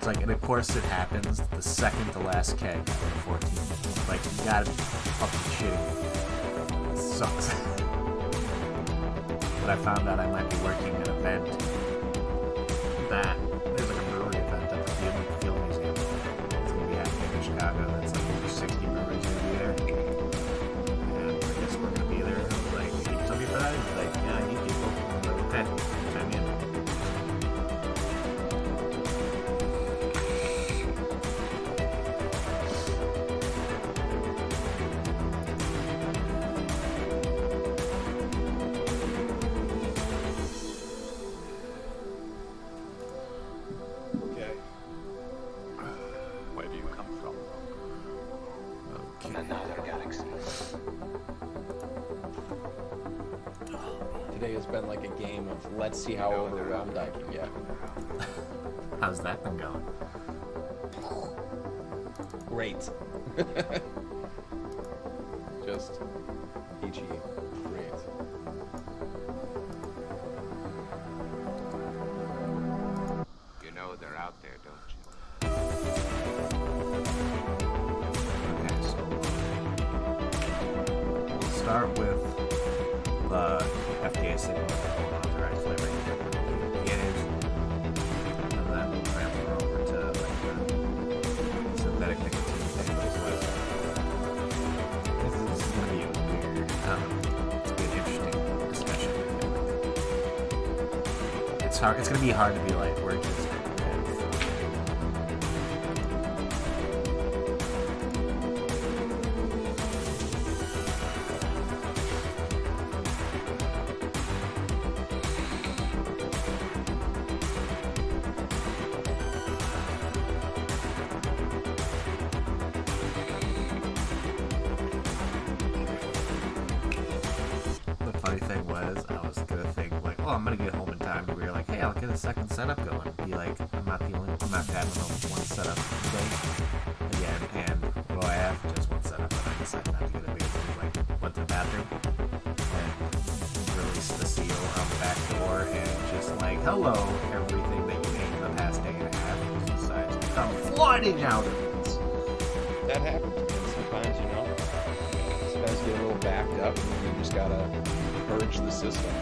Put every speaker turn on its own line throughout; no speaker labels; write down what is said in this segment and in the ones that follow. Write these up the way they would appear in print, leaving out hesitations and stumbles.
It's like, and of course it happens the second to last keg of the 14. Like, you gotta be fucking shitting me. It sucks. But I found out I might be working an event that there's like a brewery event at the Field Museum. It's gonna be happening in Chicago. It's like over 60 breweries gonna be there. And I guess we're gonna be there. I was like, "Can you tell me for that?" He's like, "Yeah, I need people." I'm like, "Okay, chime in."
Today has been like a game of let's see how overwhelmed I can get.
How's that been going?
Great. Just peachy. Great.
You know they're out there, don't you?
Okay, so we'll start with the FDA signal for unauthorized flavor PMTAs, and then we'll transfer over to like the synthetic nicotine thing. This is going to be a weird, it's going to be an interesting discussion. It's hard. It's going to be hard to be like, we're just I'm gonna get home in time to where you're like, hey, I'll get a second setup going. Be like, I'm not having one setup today again, and what do I have? Just one setup, and I decided not to get it because I like went to the bathroom and released the seal on the back door and just like, hello, everything that you ate in the past day and a half decides to come flooding out of it.
That happens, man. Sometimes, you know, sometimes you get a little backed up and you just gotta purge the system.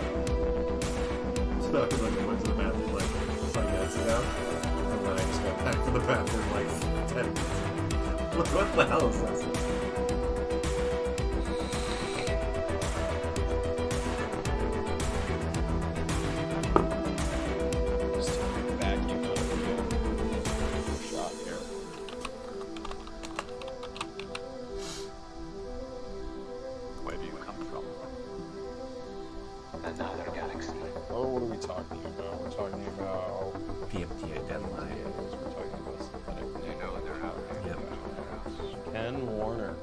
So like I went to the bathroom like 20 minutes ago, and then I just got back to the bathroom like 10 minutes ago. What the hell is this?
Just take a vacuum out of the shot here.
Where do you come from? Another galaxy.
Oh, what are we talking about? We're talking about
PMTA deadline.
We're talking about synthetic.
You know they're out there.
Yep.
Ken Warner.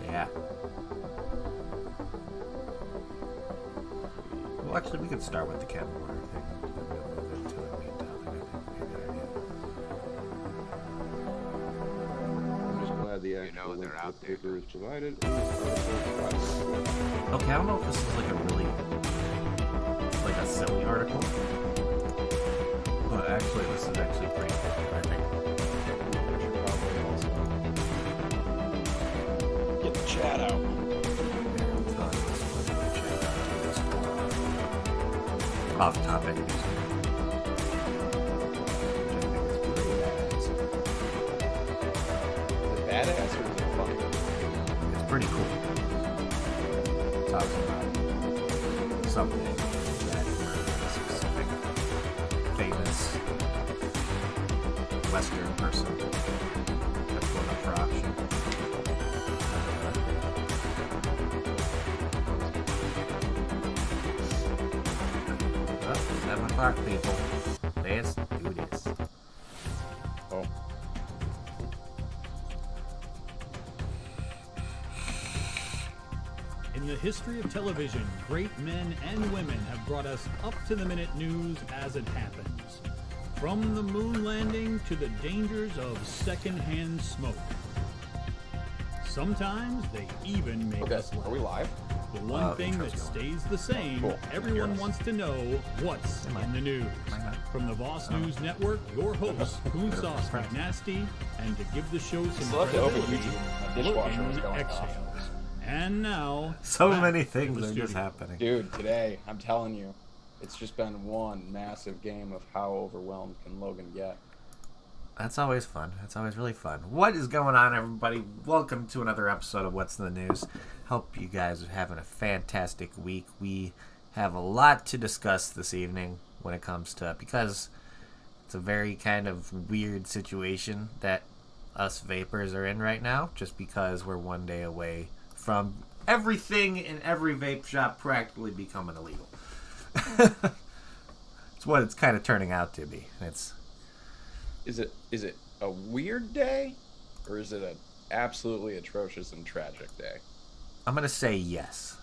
Yeah. Well, actually, we could start with the Ken Warner thing. And then we'll move into the main topic. I think would be a good idea.
I'm just glad the actual link to the paper is provided. And this article is provided.
Okay, I don't know if this is like a really like a silly article, but actually this is actually pretty cool, I think.
I should probably also get the chat out.
Here, let's not just put in the chat out this off topic. Which I think is pretty badass.
Is it badass or is it funny?
It's pretty cool. It talks about something that a specific famous Western person that's going up for auction. 7 o'clock, people. Let's do this.
Oh.
In the history of television, great men and women have brought us up-to-the-minute news as it happens. From the moon landing to the dangers of secondhand smoke. Sometimes they even make us laugh.
Are we live?
The one thing that stays the same, everyone wants to know what's in the news. From the Voss News Network, your hosts, Poonsauce McNasty, and to give the show some
Still have to open
credibility,
YouTube. My dishwasher was going off.
LoganExhales. And now,
So
back
many
to
things
the
are just
studio.
happening.
Dude, today, I'm telling you, it's just been one massive game of how overwhelmed can Logan get.
That's always fun. That's always really fun. What is going on, everybody? Welcome to another episode of What's in the News. Hope you guys are having a fantastic week. We have a lot to discuss this evening when it comes to, because it's a very kind of weird situation that us vapors are in right now, just because we're one day away from everything in every vape shop practically becoming illegal. It's what it's kind of turning out to be.
Is it a weird day, or is it an absolutely atrocious and tragic day?
I'm going to say yes.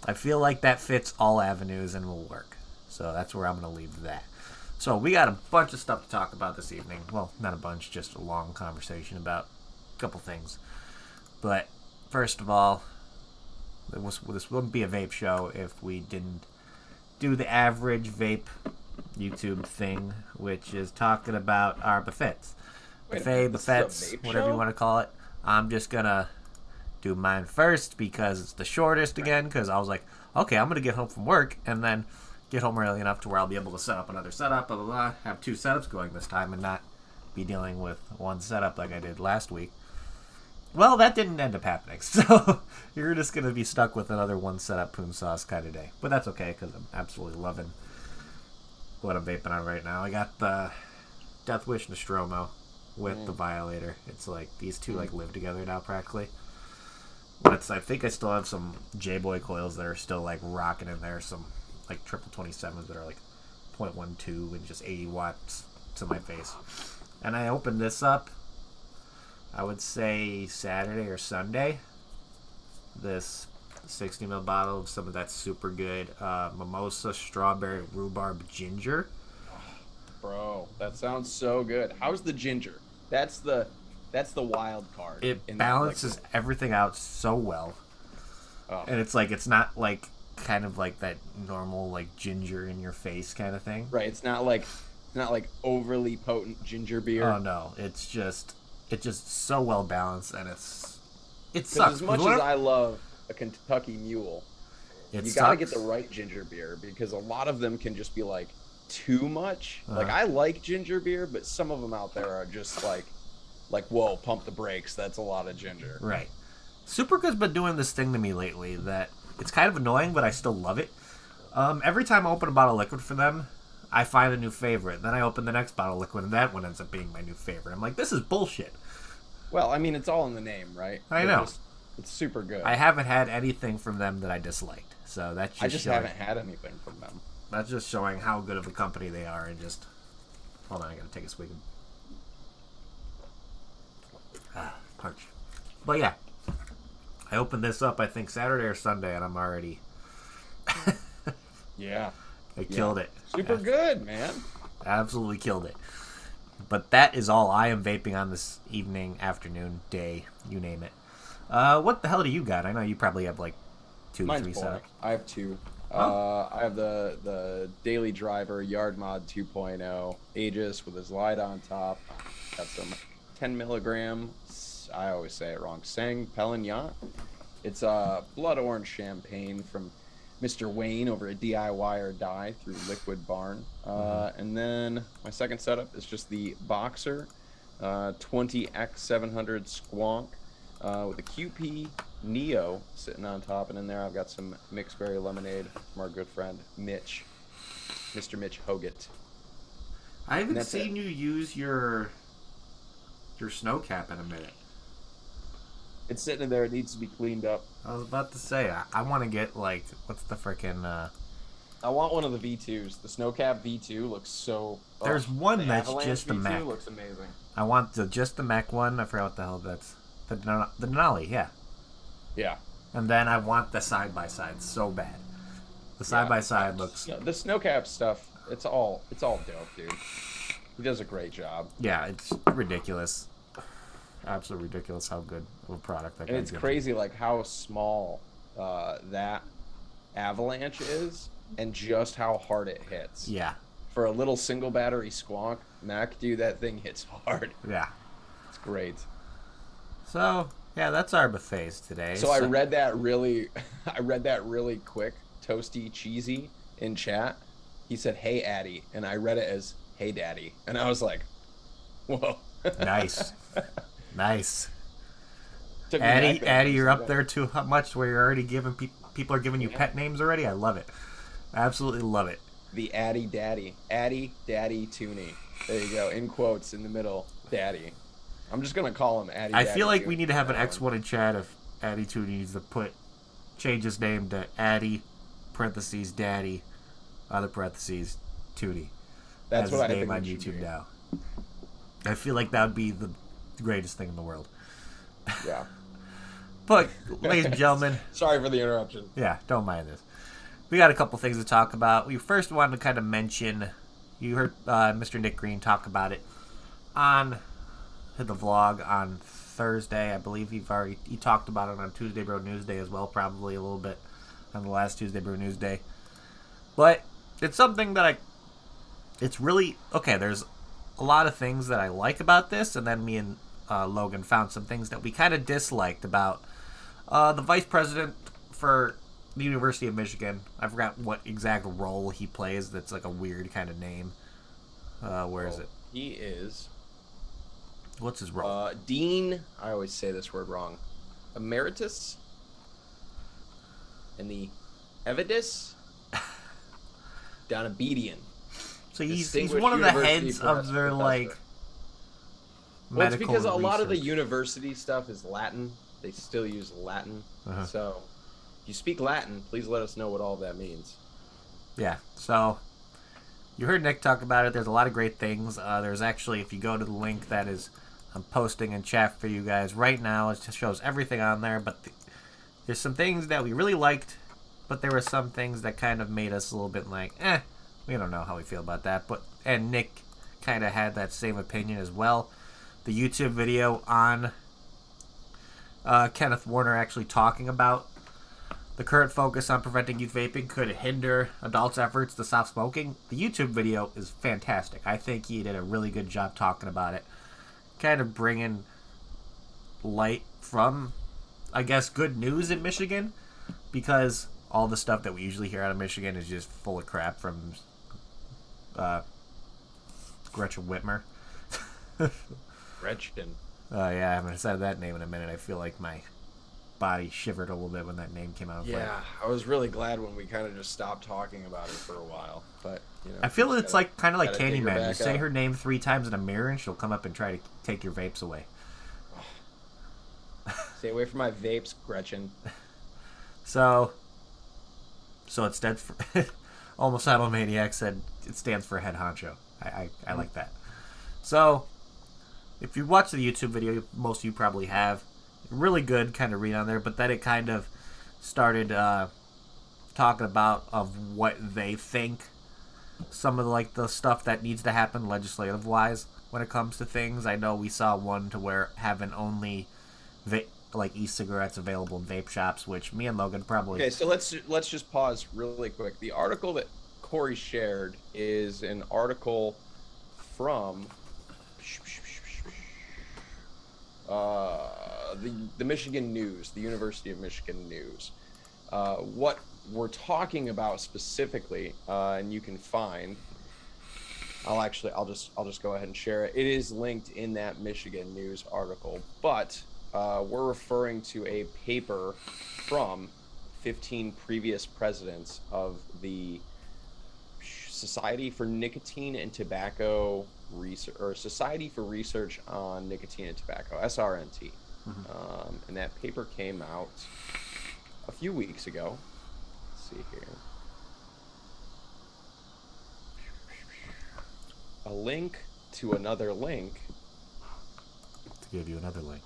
I feel like that fits all avenues and will work. So that's where I'm going to leave that. So we got a bunch of stuff to talk about this evening. Well, not a bunch, just a long conversation about a couple things. But first of all, this wouldn't be a vape show if we didn't do the average vape YouTube thing, which is talking about our buffets. Buffets, whatever you want to call it. I'm just going to do mine first because it's the shortest again, because I was like, okay, I'm going to get home from work and then get home early enough to where I'll be able to set up another setup, blah, blah, blah, have two setups going this time and not be dealing with one setup like I did last week. Well, that didn't end up happening, so you're just going to be stuck with another one setup Poonsauce kind of day. But that's okay, because I'm absolutely loving what I'm vaping on right now. I got the Death Wish Nostromo with the Violator. It's like these two like live together now practically. But I think I still have some J-Boy coils that are still like rocking in there. Some like triple 27s that are like 0.12 and just 80 watts to my face. And I opened this up, I would say Saturday or Sunday. This 60 ml bottle of some of that super good mimosa strawberry rhubarb ginger.
Bro, that sounds so good. How's the ginger? That's the wild card.
It balances everything out so well.
Oh.
And it's like, it's not like kind of like that normal like ginger in your face kind of thing.
Right, it's not like overly potent ginger beer.
Oh no, it's just so well balanced, and it
'Cause
sucks.
as much as I love a Kentucky Mule, you gotta get the right ginger beer, because a lot of them can just be like too much. Like, I like ginger beer, but some of them out there are just like whoa, pump the brakes, that's a lot of ginger.
Right. Supergood's been doing this thing to me lately that it's kind of annoying, but I still love it. Every time I open a bottle of liquid for them, I find a new favorite. Then I open the next bottle of liquid, and that one ends up being my new favorite. I'm like, this is bullshit.
Well, I mean, it's all in the name, right?
I know.
It's super good.
I haven't had anything from them that I disliked. So that's just
I just haven't had anything from them.
That's just showing how good of a company they are, and just... Hold on, I gotta take a swig. Punch. But yeah. I opened this up, I think, Saturday or Sunday, and I'm already...
Yeah.
I killed it.
Super good, man.
Absolutely killed it. But that is all I am vaping on this evening, afternoon, day, you name it. What the hell do you got? I know you probably have like 2 to 3 setups.
I have 2.
Oh.
I have the Daily Driver Yard Mod 2.0 Aegis with his light on top. Got some 10 milligram, I always say it wrong, Sang Pelignon. It's blood orange champagne from Mr. Wayne over at DIY or Die through Liquid Barn. And then my second setup is just the Boxer 20X700 Squonk with a QP Neo sitting on top. And in there I've got some mixed berry lemonade from our good friend Mitch, Mr. Mitch Hoggett.
I haven't seen you use your snow cap in a minute.
It's sitting in there. It needs to be cleaned up.
I was about to say, I want to get, like, what's the frickin'...
I want one of the V2s. The Snowcap V2 looks so...
There's one
the
that's
Avalanche
just the
V2
Mac.
looks amazing.
I want just the Mac one. I forgot what the hell that's... The Denali, yeah.
Yeah.
And then I want the side-by-side so bad. The side-by-side looks...
Yeah, the Snowcap stuff, it's all dope, dude. He does a great job.
Yeah, it's ridiculous. Absolutely ridiculous how good of a product that
And it's crazy, like, how small that avalanche is and just how hard it hits.
Yeah.
For a little single battery squonk, Mac, dude, that thing hits hard.
Yeah.
It's great.
So, yeah, that's our buffets today.
So I read that really quick, toasty, cheesy in chat. He said, "Hey, Addy," and I read it as "Hey, Daddy," and I was like, "Whoa."
Nice. Nice.
Took me back
Addy,
there.
Addy, you're up there too much where you're already giving people are giving you pet names already. I love it. Absolutely love it.
The Addy Daddy. Addy Daddy Toonie. There you go. In quotes in the middle. Daddy. I'm just going to call him Addy
I
Daddy
feel like
Toonie
we need to have an
from now
X1 in chat if Addy Two needs to change his name to Addy, parentheses, Daddy, other parentheses, Tootie.
That's
As
what
his
I
name
think
on
we should
YouTube
do.
now. I feel like that would be the greatest thing in the world.
Yeah.
But, ladies and gentlemen,
Sorry for the interruption.
yeah, don't mind this. We got a couple things to talk about. We first wanted to kind of mention, you heard Mr. Nick Green talk about it on the vlog on Thursday. I believe he talked about it on Tuesday Bro News Day as well, probably a little bit on the last Tuesday Bro News Day. But it's something that it's really, okay, there's a lot of things that I like about this, and then me and Logan found some things that we kind of disliked about the vice president for the University of Michigan. I forgot what exact role he plays. That's like a weird kind of name. Where is it?
He is
What's his role?
Dean, I always say this word wrong, Emeritus and the Evidus Donabedian.
So he's
Distinguished
one of the
University
heads of their,
Professor.
like,
Well, it's
medical
because a lot of the
research.
university stuff is Latin. They still use Latin.
Uh-huh.
So if you speak Latin, please let us know what all that means.
Yeah, so you heard Nick talk about it. There's a lot of great things. There's actually, if you go to the link that is I'm posting in chat for you guys right now, it just shows everything on there. But there's some things that we really liked, but there were some things that kind of made us a little bit like, we don't know how we feel about that. And Nick kind of had that same opinion as well. The YouTube video on Kenneth Warner actually talking about the current focus on preventing youth vaping could hinder adults' efforts to stop smoking. The YouTube video is fantastic. I think he did a really good job talking about it. Kind of bringing light from, I guess, good news in Michigan, because all the stuff that we usually hear out of Michigan is just full of crap from Gretchen Whitmer.
Gretchen.
Yeah, I'm going to say that name in a minute. I feel like my body shivered a little bit when that name came out.
Yeah, I was really glad when we kind of just stopped talking about it for a while. But you know,
I feel it's like kind of like
gotta dig her
Candyman. You
back
say
up.
her name 3 times in a mirror, and she'll come up and try to take your vapes away.
Stay away from my vapes, Gretchen.
So it stands for Almost Idle Maniac said it stands for head honcho. I like that. So if you watch the YouTube video, most of you probably have. Really good kind of read on there, but then it kind of started talking about of what they think some of the stuff that needs to happen legislative wise when it comes to things. I know we saw one to where having only e-cigarettes available in vape shops, which me and Logan probably.
Okay, so let's just pause really quick. The article that Corey shared is an article from the Michigan News, the University of Michigan News. What we're talking about specifically, and you can find, I'll just go ahead and share it. It is linked in that Michigan News article, but we're referring to a paper from 15 previous presidents of the Society for Nicotine and Tobacco Research, or Society for Research on Nicotine and Tobacco, SRNT. And that paper came out a few weeks ago. Let's see here. A link to another link
To give you another link.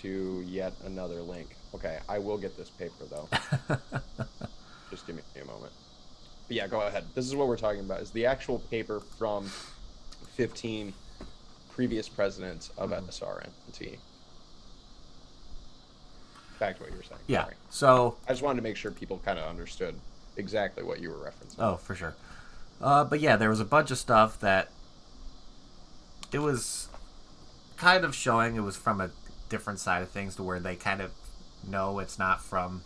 to yet another link. Okay, I will get this paper though. Just give me a moment. But yeah, go ahead. This is what we're talking about. Is the actual paper from 15 previous presidents of SRNT. back to what you were saying.
Yeah.
Sorry.
So.
I just wanted to make sure people kind of understood exactly what you were referencing.
Oh, for sure. But yeah, there was a bunch of stuff that it was kind of showing it was from a different side of things, to where they kind of know it's not from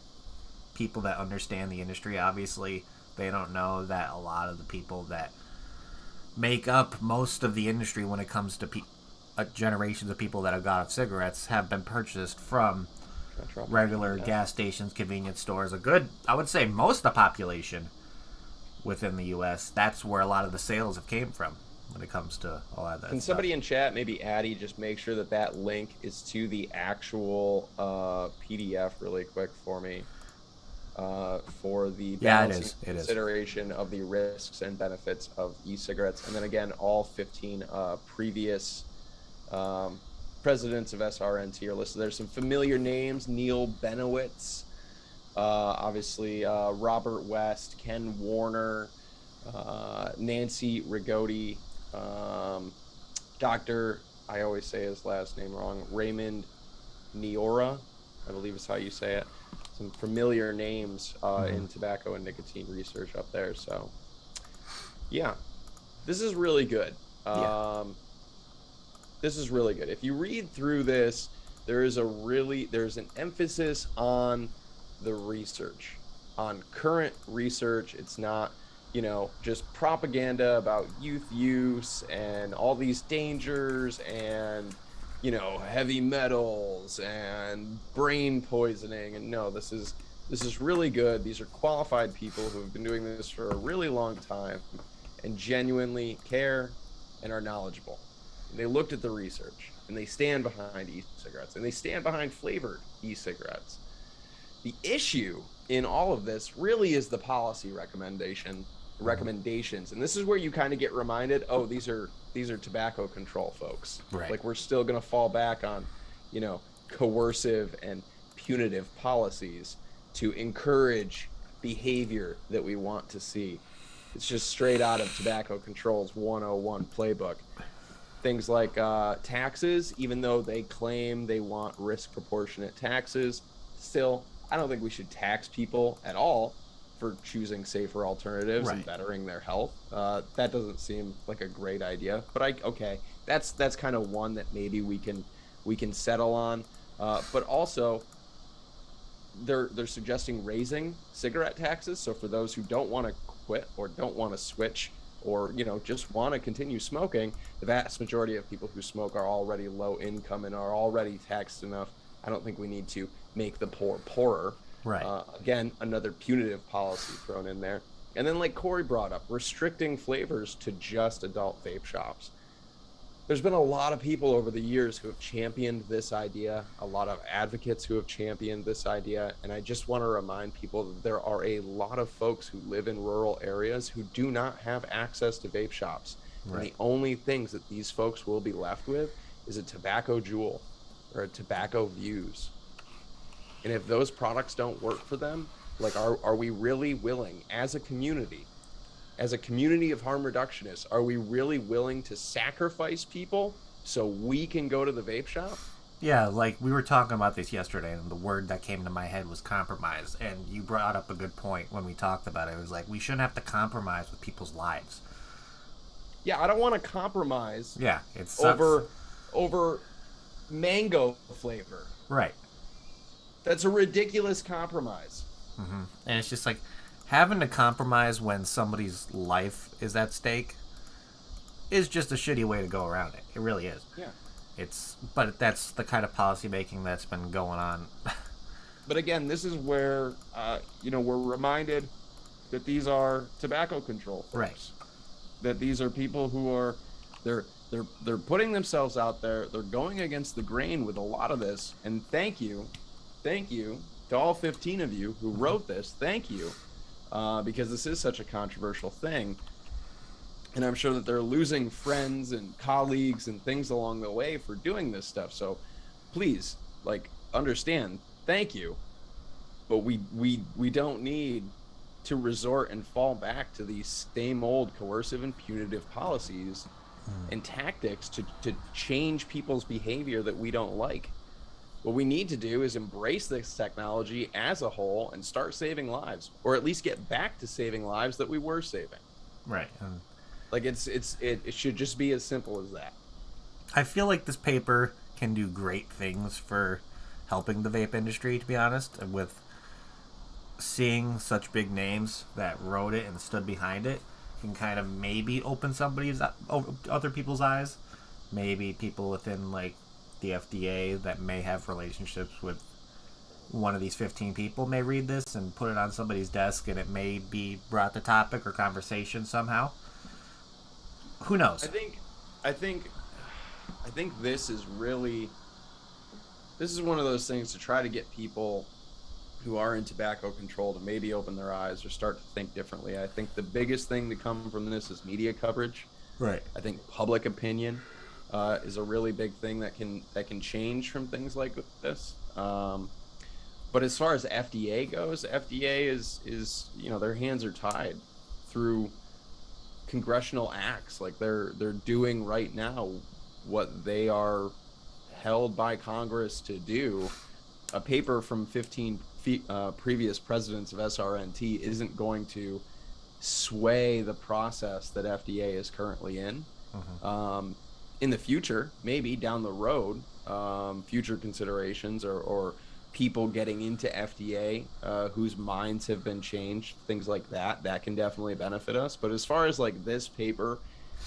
people that understand the industry. Obviously, they don't know that a lot of the people that make up most of the industry when it comes to generations of people that have got off cigarettes have been purchased from regular gas stations, convenience stores. I would say most of the population within the U.S., that's where a lot of the sales have came from when it comes to all of that.
Can somebody in chat, maybe Addy, just make sure that link is to the actual PDF really quick for me, for the balancing consideration of the risks and benefits of e-cigarettes. And then again, all 15 previous presidents of SRNT are listed. There's some familiar names: Neil Benowitz, obviously Robert West, Ken Warner, Nancy Rigotti, Dr. I always say his last name wrong, Raymond Niora, I believe is how you say it. Some familiar names in tobacco and nicotine research up there. So yeah, this is really good. This is really good. If you read through this, there's an emphasis on the research, on current research. It's not, just propaganda about youth use and all these dangers and, heavy metals and brain poisoning. And no, this is really good. These are qualified people who have been doing this for a really long time and genuinely care and are knowledgeable. They looked at the research and they stand behind e-cigarettes and they stand behind flavored e-cigarettes. The issue in all of this really is the policy recommendations, and this is where you kind of get reminded, oh, these are tobacco control folks.
Right.
Like, we're still going to fall back on, coercive and punitive policies to encourage behavior that we want to see. It's just straight out of Tobacco Control's 101 playbook. Things like taxes, even though they claim they want risk proportionate taxes, still, I don't think we should tax people at all for choosing safer alternatives and bettering their health. That doesn't seem like a great idea. But that's kind of one that maybe we can settle on. But also, they're suggesting raising cigarette taxes. So for those who don't want to quit or don't want to switch, or just want to continue smoking, the vast majority of people who smoke are already low income and are already taxed enough. I don't think we need to make the poor poorer.
Right.
Again, another punitive policy thrown in there. And then, like Corey brought up, restricting flavors to just adult vape shops. There's been a lot of people over the years who have championed this idea, a lot of advocates who have championed this idea, and I just want to remind people that there are a lot of folks who live in rural areas who do not have access to vape shops. Right. And the only things that these folks will be left with is a tobacco jewel or a tobacco views. And if those products don't work for them, like, are we really willing as a community of harm reductionists, are we really willing to sacrifice people so we can go to the vape shop?
Yeah, like we were talking about this yesterday, and the word that came to my head was compromise. And you brought up a good point when we talked about it. It was like, we shouldn't have to compromise with people's lives.
Yeah, I don't want to compromise.
Yeah, it's
over mango flavor.
Right.
That's a ridiculous compromise.
Mm-hmm. And it's just like, having to compromise when somebody's life is at stake is just a shitty way to go around it. It really is.
Yeah.
But that's the kind of policy making that's been going on.
But again, this is where, we're reminded that these are tobacco control folks.
Right.
That these are people who are, they're putting themselves out there. They're going against the grain with a lot of this. And thank you to all 15 of you who wrote this. Thank you. Because this is such a controversial thing. And I'm sure that they're losing friends and colleagues and things along the way for doing this stuff. So please, understand, thank you. But we don't need to resort and fall back to these same old coercive and punitive policies and tactics to change people's behavior that we don't like. What we need to do is embrace this technology as a whole and start saving lives, or at least get back to saving lives that we were saving.
Right.
Like it should just be as simple as that.
I feel like this paper can do great things for helping the vape industry, to be honest, and with seeing such big names that wrote it and stood behind it can kind of maybe open other people's eyes. Maybe people within like the FDA that may have relationships with one of these 15 people may read this and put it on somebody's desk, and it may be brought to topic or conversation somehow. Who knows?
I think this is one of those things to try to get people who are in tobacco control to maybe open their eyes or start to think differently. I think the biggest thing to come from this is media coverage.
Right.
I think public opinion is a really big thing that can change from things like this. But as far as FDA goes, FDA is their hands are tied through congressional acts. Like they're doing right now what they are held by Congress to do. A paper from 15 previous presidents of SRNT isn't going to sway the process that FDA is currently in. In the future, maybe down the road, future considerations or people getting into FDA whose minds have been changed, things like that can definitely benefit us. But as far as like this paper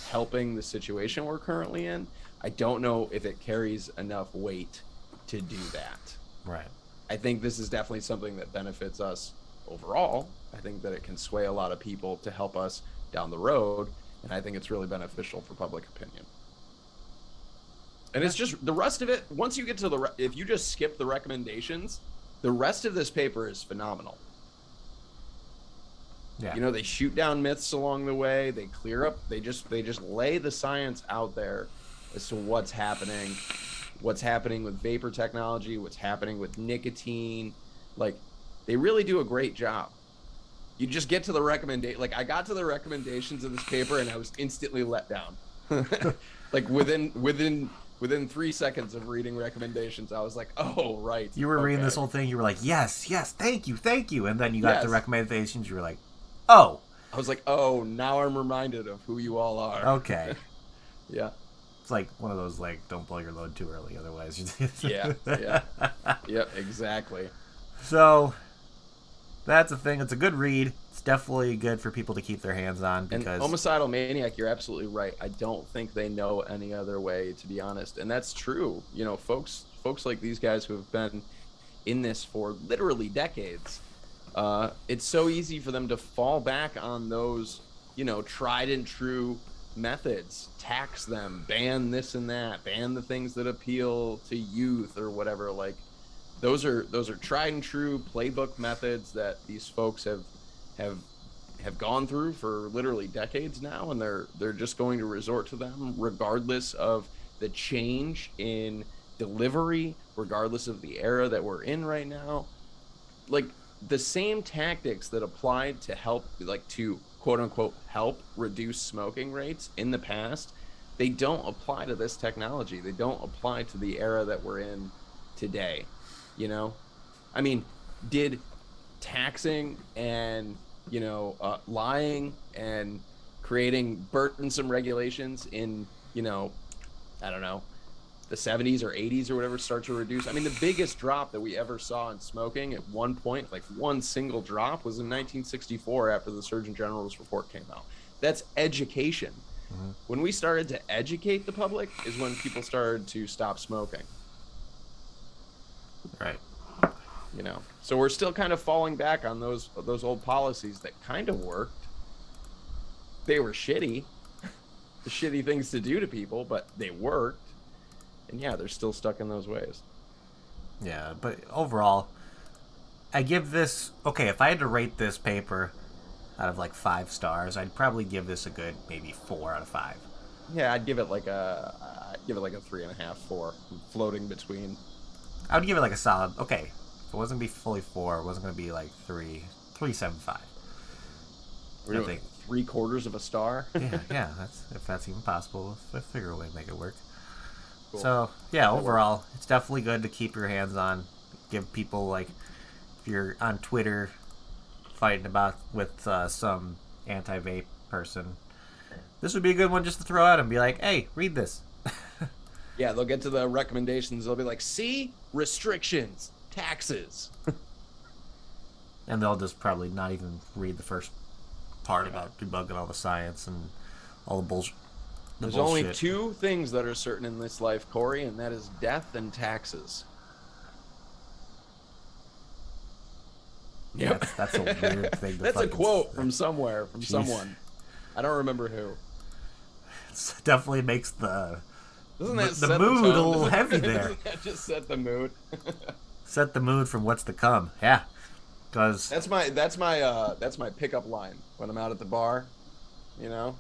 helping the situation we're currently in, I don't know if it carries enough weight to do that.
Right.
I think this is definitely something that benefits us overall. I think that it can sway a lot of people to help us down the road, and I think it's really beneficial for public opinion. And it's just the rest of it, once you get to if you just skip the recommendations, the rest of this paper is phenomenal.
Yeah.
They shoot down myths along the way, they clear up, they just lay the science out there as to what's happening with vapor technology, what's happening with nicotine. Like, they really do a great job. You just get to the I got to the recommendations of this paper and I was instantly let down. Like within 3 seconds of reading recommendations, I was like, oh, right.
You were reading
okay.
this whole thing, you were like, yes, thank you. And then you got
Yes.
the recommendations, you were like, oh.
I was like, oh, now I'm reminded of who you all are.
Okay.
Yeah.
It's like one of those, like, don't blow your load too early, otherwise
Yeah. Yep, exactly.
So, that's a thing. It's a good read. It's definitely good for people to keep their hands on because...
And Homicidal Maniac, you're absolutely right. I don't think they know any other way, to be honest. And that's true. Folks like these guys who have been in this for literally decades, it's so easy for them to fall back on those, tried and true methods, tax them, ban this and that, ban the things that appeal to youth or whatever. Like, those are tried and true playbook methods that these folks have gone through for literally decades now, and they're just going to resort to them regardless of the change in delivery, regardless of the era that we're in right now. Like, the same tactics that applied to help, like, to quote unquote help reduce smoking rates in the past, they don't apply to this technology. They don't apply to the era that we're in today. I mean, did taxing and lying and creating burdensome regulations in I don't know, the 70s or 80s or whatever start to reduce? I mean, the biggest drop that we ever saw in smoking at one point, like one single drop, was in 1964 after the Surgeon General's report came out. That's education. Mm-hmm. When we started to educate the public is when people started to stop smoking.
Right.
So we're still kind of falling back on those old policies that kind of worked. They were shitty, the shitty things to do to people, but they worked. And yeah, they're still stuck in those ways.
Yeah, but overall, I give this... Okay, if I had to rate this paper out of like 5 stars, I'd probably give this a good maybe 4 out of 5.
Yeah, I'd give it like a 3.5, 4. I'm floating between.
I would give it like a solid... Okay, if it wasn't going to be fully 4, it wasn't going to be like 3.75.
We're doing 3/4 of a star?
yeah, if that's even possible. Let's figure a way to make it work.
Cool.
So yeah, overall, it's definitely good to keep your hands on. Give people, like, if you're on Twitter fighting about with some anti-vape person, this would be a good one just to throw out and be like, hey, read this.
Yeah, they'll get to the recommendations. They'll be like, see, restrictions, taxes.
And they'll just probably not even read the first part about debugging all the science and all the bullshit.
There's only two things that are certain in this life, Corey, and that is death and taxes. Yep.
That's a weird thing to
That's a
fucking
quote
say.
from somewhere, from someone. I don't remember who.
It definitely makes the
Doesn't that
the
set
mood
tone?
a little
Doesn't-
heavy there.
Doesn't that just set the mood?
Set the mood from what's to come. Yeah, because
That's my pickup line when I'm out at the bar, you know,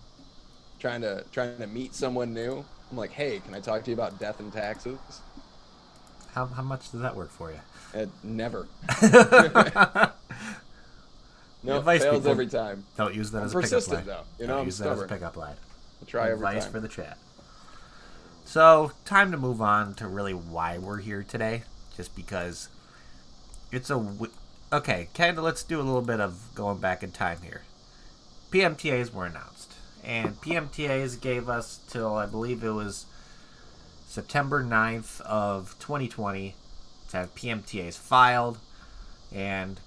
trying to meet someone new. I'm like, hey, can I talk to you about death and taxes?
how much does that work for you?
Never.
The
No,
advice,
fails
people,
every time.
Don't use that
I'm
as a pickup
persistent
line.
though. You
Don't
know, I'm
use that as a
stubborn.
pickup line.
I try every
Advice
time.
for the chat. So, time to move on to really why we're here today. Just because it's okay, kind of let's do a little bit of going back in time here. PMTAs were announced. And PMTAs gave us till, I believe it was September 9th of 2020 to have PMTAs filed. And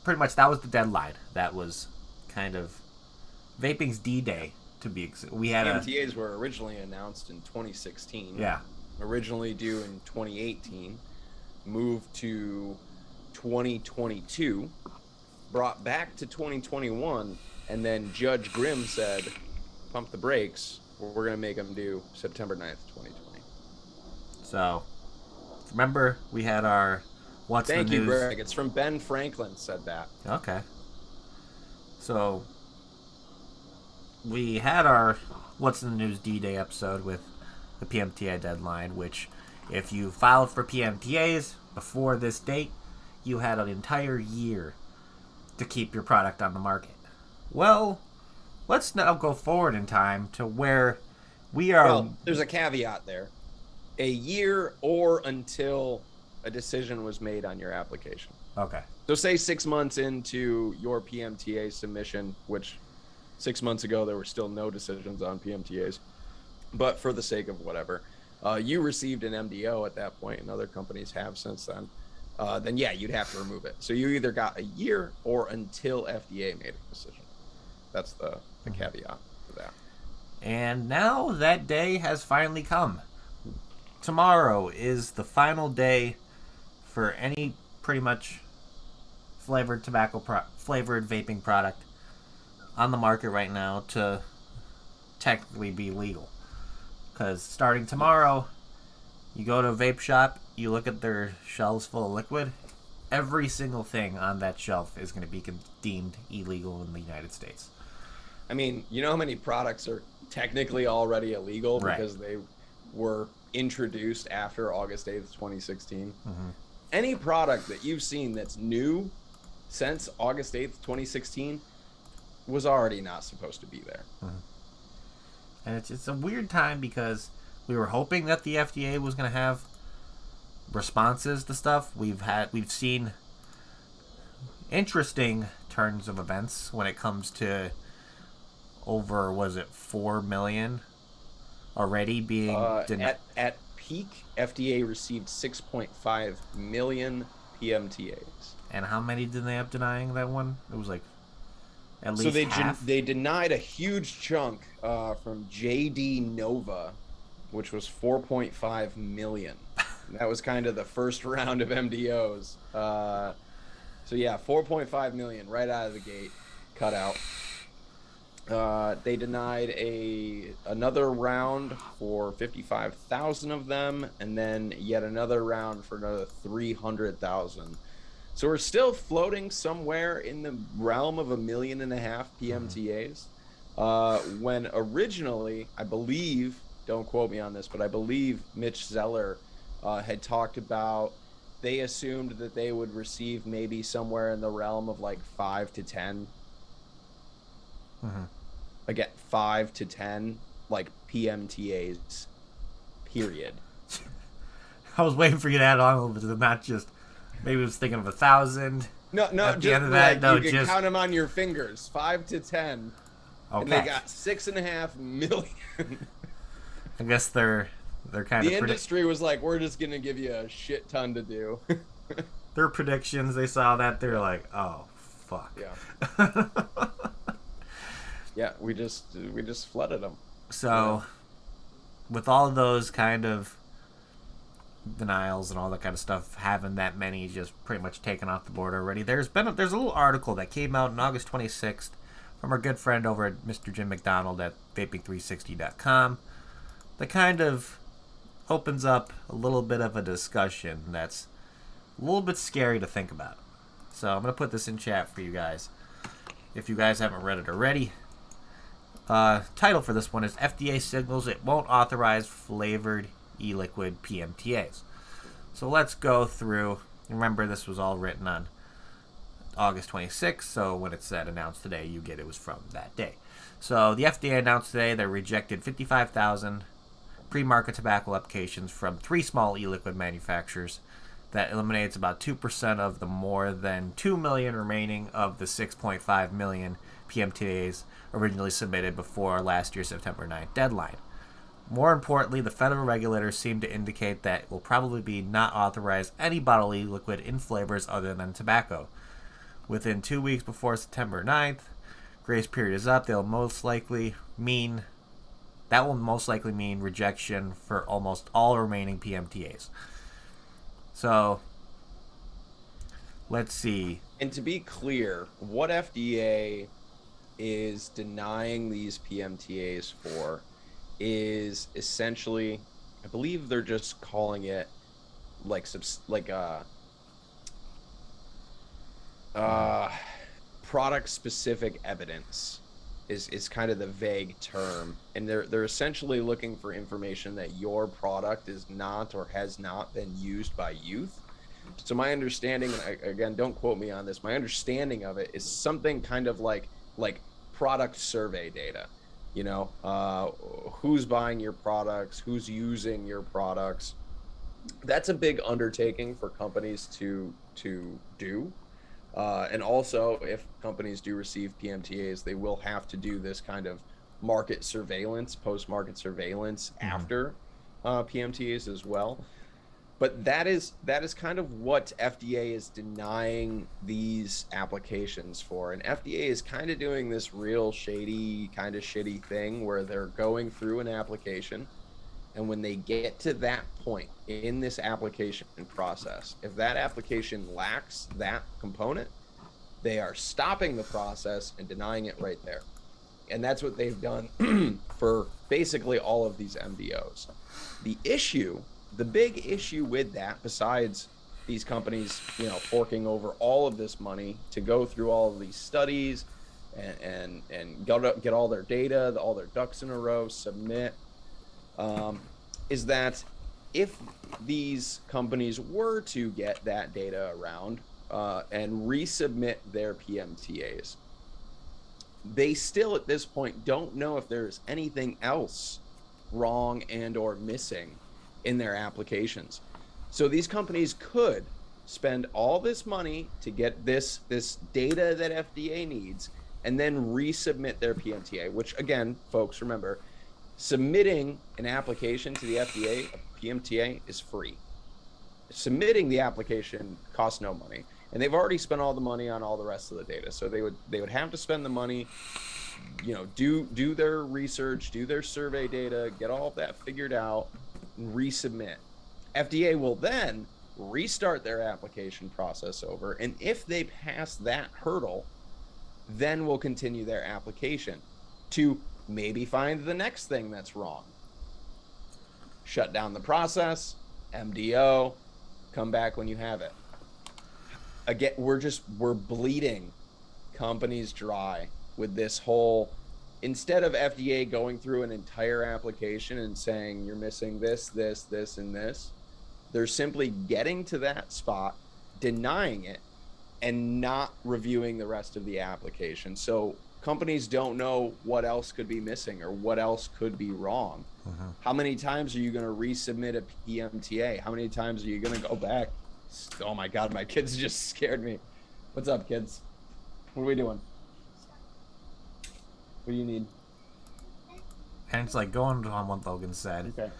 pretty much that was the deadline. That was kind of vaping's D-Day, to be we had
PMTAs were originally announced in 2016.
Yeah.
Originally due in 2018, moved to 2022, brought back to 2021, and then Judge Grimm said, pump the brakes. We're going to make them do September 9th, 2020.
So, remember we had our what's
Thank
the
you,
news?
Greg. It's from Ben Franklin said that.
Okay. So, we had our What's in the News D-Day episode with the PMTA deadline, which if you filed for PMTAs before this date, you had an entire year to keep your product on the market. Well, let's now go forward in time to where we are...
Well, there's a caveat there. A year or until a decision was made on your application.
Okay.
So say 6 months into your PMTA submission, which 6 months ago there were still no decisions on PMTAs, but for the sake of whatever, you received an MDO at that point, and other companies have since then yeah, you'd have to remove it. So you either got a year or until FDA made a decision. That's the caveat for that.
And now that day has finally come. Tomorrow is the final day for any pretty much flavored flavored vaping product on the market right now to technically be legal. Because starting tomorrow, you go to a vape shop, you look at their shelves full of liquid, every single thing on that shelf is going to be deemed illegal in the United States.
I mean, you know how many products are technically already illegal
Right.
because they were introduced after August 8th, 2016?
Mm-hmm.
Any product that you've seen that's new since August 8th, 2016 was already not supposed to be there.
And it's a weird time because we were hoping that the FDA was going to have responses to stuff. We've seen interesting turns of events when it comes to over, was it 4 million already being denied?
At peak, FDA received 6.5 million PMTAs.
And how many did they have denying that one? It was like at least
So
half.
they denied a huge chunk from JD Nova, which was 4.5 million. That was kind of the first round of MDOs. So yeah, 4.5 million right out of the gate, cut out. They denied another round for 55,000 of them, and then yet another round for another 300,000. So we're still floating somewhere in the realm of 1.5 million PMTAs. When originally, I believe, don't quote me on this, but I believe Mitch Zeller had talked about they assumed that they would receive maybe somewhere in the realm of like 5 to 10.
Mm-hmm.
Again, 5 to 10 like PMTAs Period.
I was waiting for you to add on a little bit of not just, maybe I was thinking of 1,000.
No,
At the
just
end of that,
like
no,
you can
just-
count them on your fingers, 5 to 10,
Okay.
and they got 6.5 million.
I guess they're kind
The
of
industry was like, we're just gonna give you a shit ton to do.
their predictions. They saw that they're like, oh fuck.
Yeah. Yeah, we just flooded them.
So, with all of those kind of denials and all that kind of stuff, having that many just pretty much taken off the board already, there's a little article that came out on August 26th from our good friend over at Mr. Jim McDonald at vaping360.com that kind of opens up a little bit of a discussion that's a little bit scary to think about. So I'm going to put this in chat for you guys if you guys haven't read it already. Title for this one is FDA signals it won't authorize flavored e-liquid PMTAs. So let's go through. Remember, this was all written on August 26th, so when it said announced today, you get it was from that day. So the FDA announced today they rejected 55,000 pre-market tobacco applications from 3 small e-liquid manufacturers. That eliminates about 2% of the more than 2 million remaining of the 6.5 million PMTAs originally submitted before last year's September 9th deadline. More importantly, the federal regulators seem to indicate that it will probably be not authorize any bottled e-liquid in flavors other than tobacco. Within 2 weeks before September 9th, grace period is up. That will most likely mean rejection for almost all remaining PMTAs. So, let's see.
And to be clear, what FDA is denying these PMTAs for is essentially, I believe they're just calling it product specific evidence is kind of the vague term, and they're essentially looking for information that your product is not or has not been used by youth. So my understanding, and again, don't quote me on this, my understanding of it is something kind of like product survey data. You know, who's buying your products, who's using your products. That's a big undertaking for companies to do. And also, if companies do receive PMTAs, they will have to do this kind of market surveillance, post-market surveillance after PMTAs as well. But that is kind of what FDA is denying these applications for. And FDA is kind of doing this real shady, kind of shitty thing where they're going through an application. And when they get to that point in this application process, if that application lacks that component, they are stopping the process and denying it right there. And that's what they've done for basically all of these MDOs. The big issue with that, besides these companies, forking over all of this money to go through all of these studies and get all their data, all their ducks in a row, submit, is that if these companies were to get that data around and resubmit their PMTAs, they still at this point don't know if there's anything else wrong and or missing in their applications. So these companies could spend all this money to get this data that FDA needs and then resubmit their PMTA, which again, folks, remember, submitting an application to the FDA, a PMTA, is free. Submitting the application costs no money, and they've already spent all the money on all the rest of the data. So they would have to spend the money, do their research, do their survey data, get all of that figured out, and resubmit. FDA will then restart their application process over, and if they pass that hurdle, then we'll continue their application to maybe find the next thing that's wrong. Shut down the process, MDO, come back when you have it. Again, we're bleeding companies dry with this whole, instead of FDA going through an entire application and saying you're missing this, and this, they're simply getting to that spot, denying it, and not reviewing the rest of the application. So companies don't know what else could be missing or what else could be wrong. How many times are you going to resubmit a PMTA? How many times are you going to go back? Oh my God, my kids just scared me. What's up, kids? What are we doing? What do you need?
And it's like going on what Logan said.
Okay.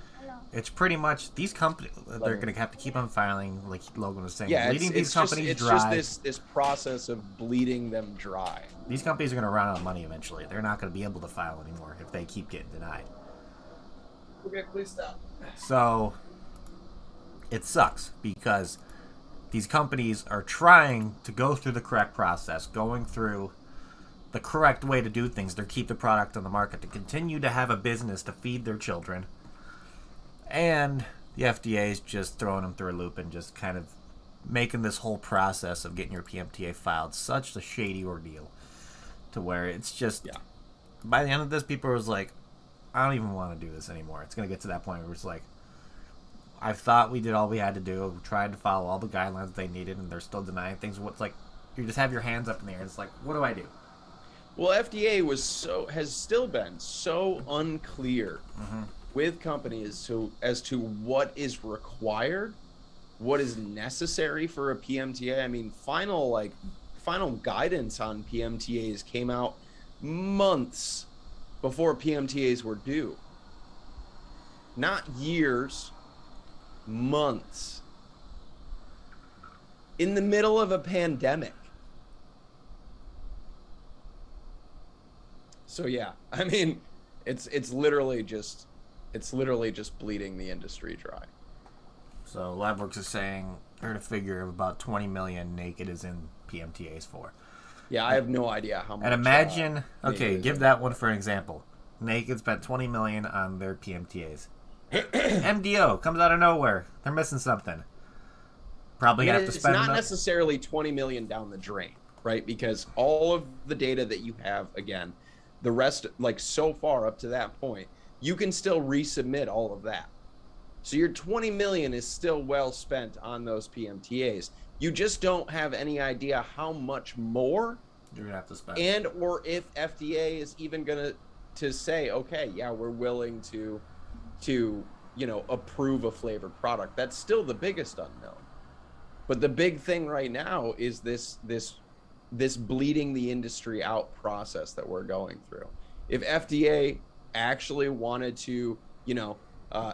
It's pretty much these companies. They're going to have to keep on filing, like Logan was saying,
Yeah,
bleeding these companies
it's
dry.
just this process of bleeding them dry.
These companies are going to run out of money eventually. They're not going to be able to file anymore if they keep getting denied.
Okay, please stop.
So it sucks because these companies are trying to go through the correct process, going through the correct way to do things to keep the product on the market, to continue to have a business to feed their children. And the FDA is just throwing them through a loop and just kind of making this whole process of getting your PMTA filed such a shady ordeal to where it's just, by the end of this, people was like, I don't even want to do this anymore. It's going to get to that point where it's like, I thought we did all we had to do. We tried to follow all the guidelines they needed, and they're still denying things. What's like, you just have your hands up in the air. It's like, what do I do?
Well, FDA has still been so unclear with companies as to what is required, what is necessary for a PMTA. I mean, final guidance on PMTAs came out months before PMTAs were due. Not years, months. In the middle of a pandemic. So yeah, I mean, it's literally just bleeding the industry dry.
So LabWorks is saying they're at a figure of about 20 million naked is in PMTAs for.
Yeah, I have no idea how much.
And imagine, okay, give that one for an example. Naked spent 20 million on their PMTAs. MDO comes out of nowhere. They're missing something. Probably have to spend.
It's not necessarily 20 million down the drain, right? Because all of the data that you have, again, the rest, like so far up to that point, you can still resubmit all of that. So your 20 million is still well spent on those PMTAs. You just don't have any idea how much more
you're gonna have to spend,
and or if FDA is even gonna to say, okay, yeah, we're willing to approve a flavored product. That's still the biggest unknown. But the big thing right now is this bleeding the industry out process that we're going through. If FDA actually wanted to,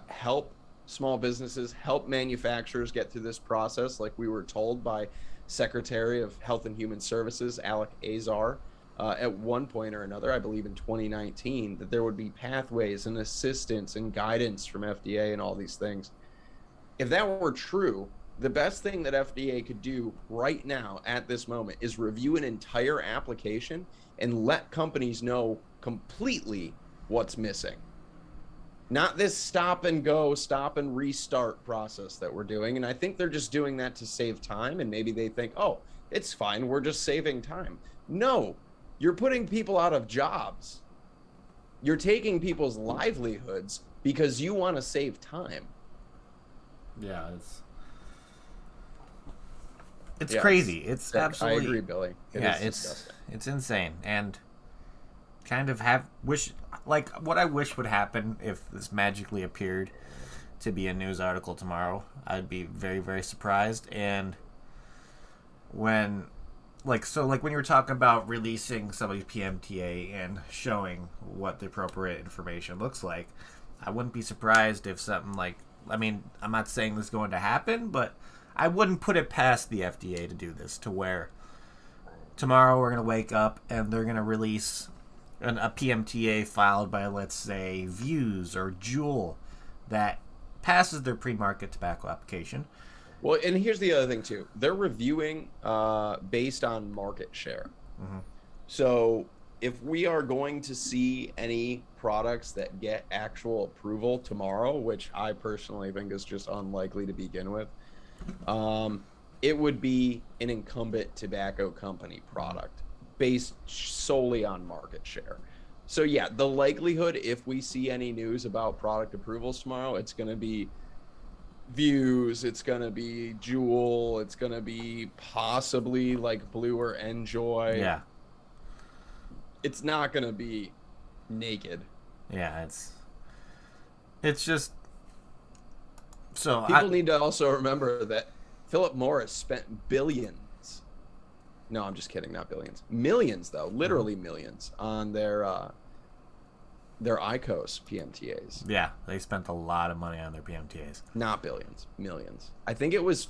help small businesses, help manufacturers get through this process, like we were told by Secretary of Health and Human Services, Alex Azar, at one point or another, I believe in 2019, that there would be pathways and assistance and guidance from FDA and all these things. If that were true, the best thing that FDA could do right now at this moment is review an entire application and let companies know completely what's missing. Not this stop and go, stop and restart process that we're doing. And I think they're just doing that to save time. And maybe they think, oh, it's fine, we're just saving time. No, you're putting people out of jobs. You're taking people's livelihoods because you want to save time.
Yeah, it's crazy. It's absolutely.
I agree, Billy.
It's insane, and kind of what I wish would happen if this magically appeared to be a news article tomorrow. I'd be very, very surprised. And when when you were talking about releasing somebody's PMTA and showing what the appropriate information looks like, I wouldn't be surprised if something like, I mean, I'm not saying this is going to happen, but I wouldn't put it past the FDA to do this, to where tomorrow we're going to wake up and they're going to release a PMTA filed by, let's say, Views or Juul that passes their pre-market tobacco application.
Well, and here's the other thing, too. They're reviewing based on market share. Mm-hmm. So if we are going to see any products that get actual approval tomorrow, which I personally think is just unlikely to begin with, it would be an incumbent tobacco company product based solely on market share. So yeah, the likelihood, if we see any news about product approvals tomorrow, it's going to be Views, it's going to be Juul, it's going to be possibly like Blue or Enjoy.
Yeah.
it's not gonna be naked.
Yeah, it's just so
People need to also remember that Philip Morris spent billions. No, I'm just kidding, not billions. Millions, though, literally millions on their IQOS PMTAs.
Yeah, they spent a lot of money on their PMTAs.
Not billions, millions. I think it was.